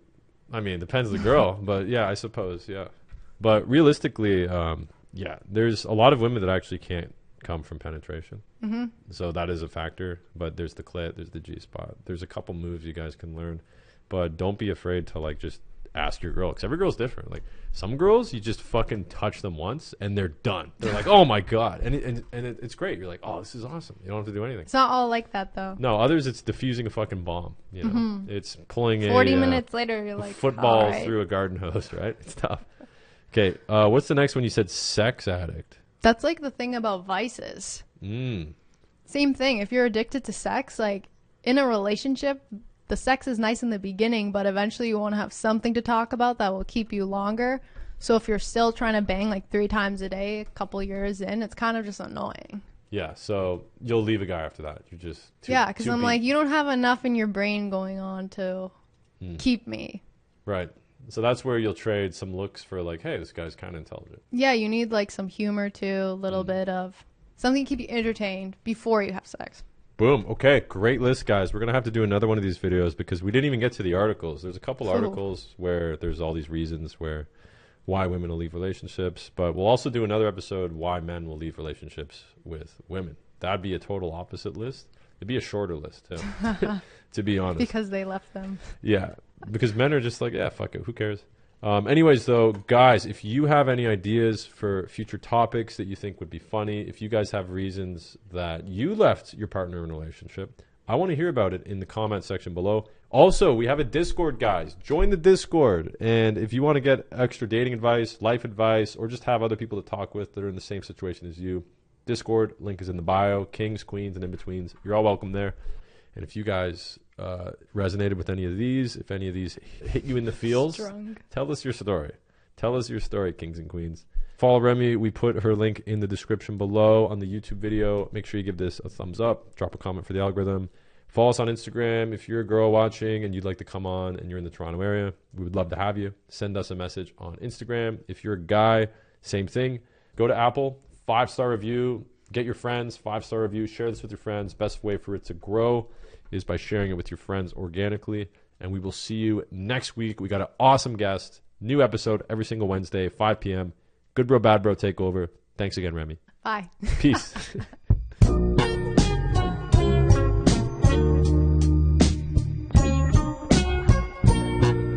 I mean, depends on the girl, but yeah, I suppose, yeah. But realistically, yeah, there's a lot of women that actually can't come from penetration. Mm-hmm. So that is a factor. But there's the clit, there's the G spot. There's a couple moves you guys can learn. But don't be afraid to like just ask your girl, because every girl's different. Like some girls, you just fucking touch them once and they're done. They're like, oh my God. It's great. You're like, oh, this is awesome. You don't have to do anything. It's not all like that though. No, others it's diffusing a fucking bomb. You know, it's pulling 40 minutes later, you're like, football right. through a garden hose, right? It's tough. Okay, what's the next one? You said sex addict. That's like the thing about vices. Same thing. If you're addicted to sex, like in a relationship, the sex is nice in the beginning, but eventually you want to have something to talk about that will keep you longer. So if you're still trying to bang like 3 times a day, a couple years in, it's kind of just annoying. Yeah, so you'll leave a guy after that. You're just because I'm like, you don't have enough in your brain going on to keep me. Right. So that's where you'll trade some looks for like, hey, this guy's kind of intelligent. Yeah, you need like some humor too, a little bit of something to keep you entertained before you have sex. Boom. Okay, great list, guys. We're going to have to do another one of these videos because we didn't even get to the articles. There's a couple articles where there's all these reasons why women will leave relationships, but we'll also do another episode why men will leave relationships with women. That'd be a total opposite list. It'd be a shorter list, too, to be honest. Because they left them. Yeah, because men are just like, yeah, fuck it, who cares? Anyways, though, guys, if you have any ideas for future topics that you think would be funny, if you guys have reasons that you left your partner in a relationship, I want to hear about it in the comment section below. Also, we have a Discord, guys. Join the Discord. And if you want to get extra dating advice, life advice, or just have other people to talk with that are in the same situation as you, Discord, link is in the bio. Kings, queens, and in-betweens. You're all welcome there. And if you guys resonated with any of these, if any of these hit you in the feels, tell us your story. Tell us your story, kings and queens. Follow Remy. We put her link in the description below on the YouTube video. Make sure you give this a thumbs up. Drop a comment for the algorithm. Follow us on Instagram. If you're a girl watching and you'd like to come on and you're in the Toronto area, we would love to have you. Send us a message on Instagram. If you're a guy, same thing. Go to Apple, 5-star review. Get your friends, 5-star review. Share this with your friends. Best way for it to grow is by sharing it with your friends organically. And we will see you next week. We got an awesome guest. New episode every single Wednesday, 5 p.m. Good Bro, Bad Bro Takeover. Thanks again, Remy. Bye. Peace.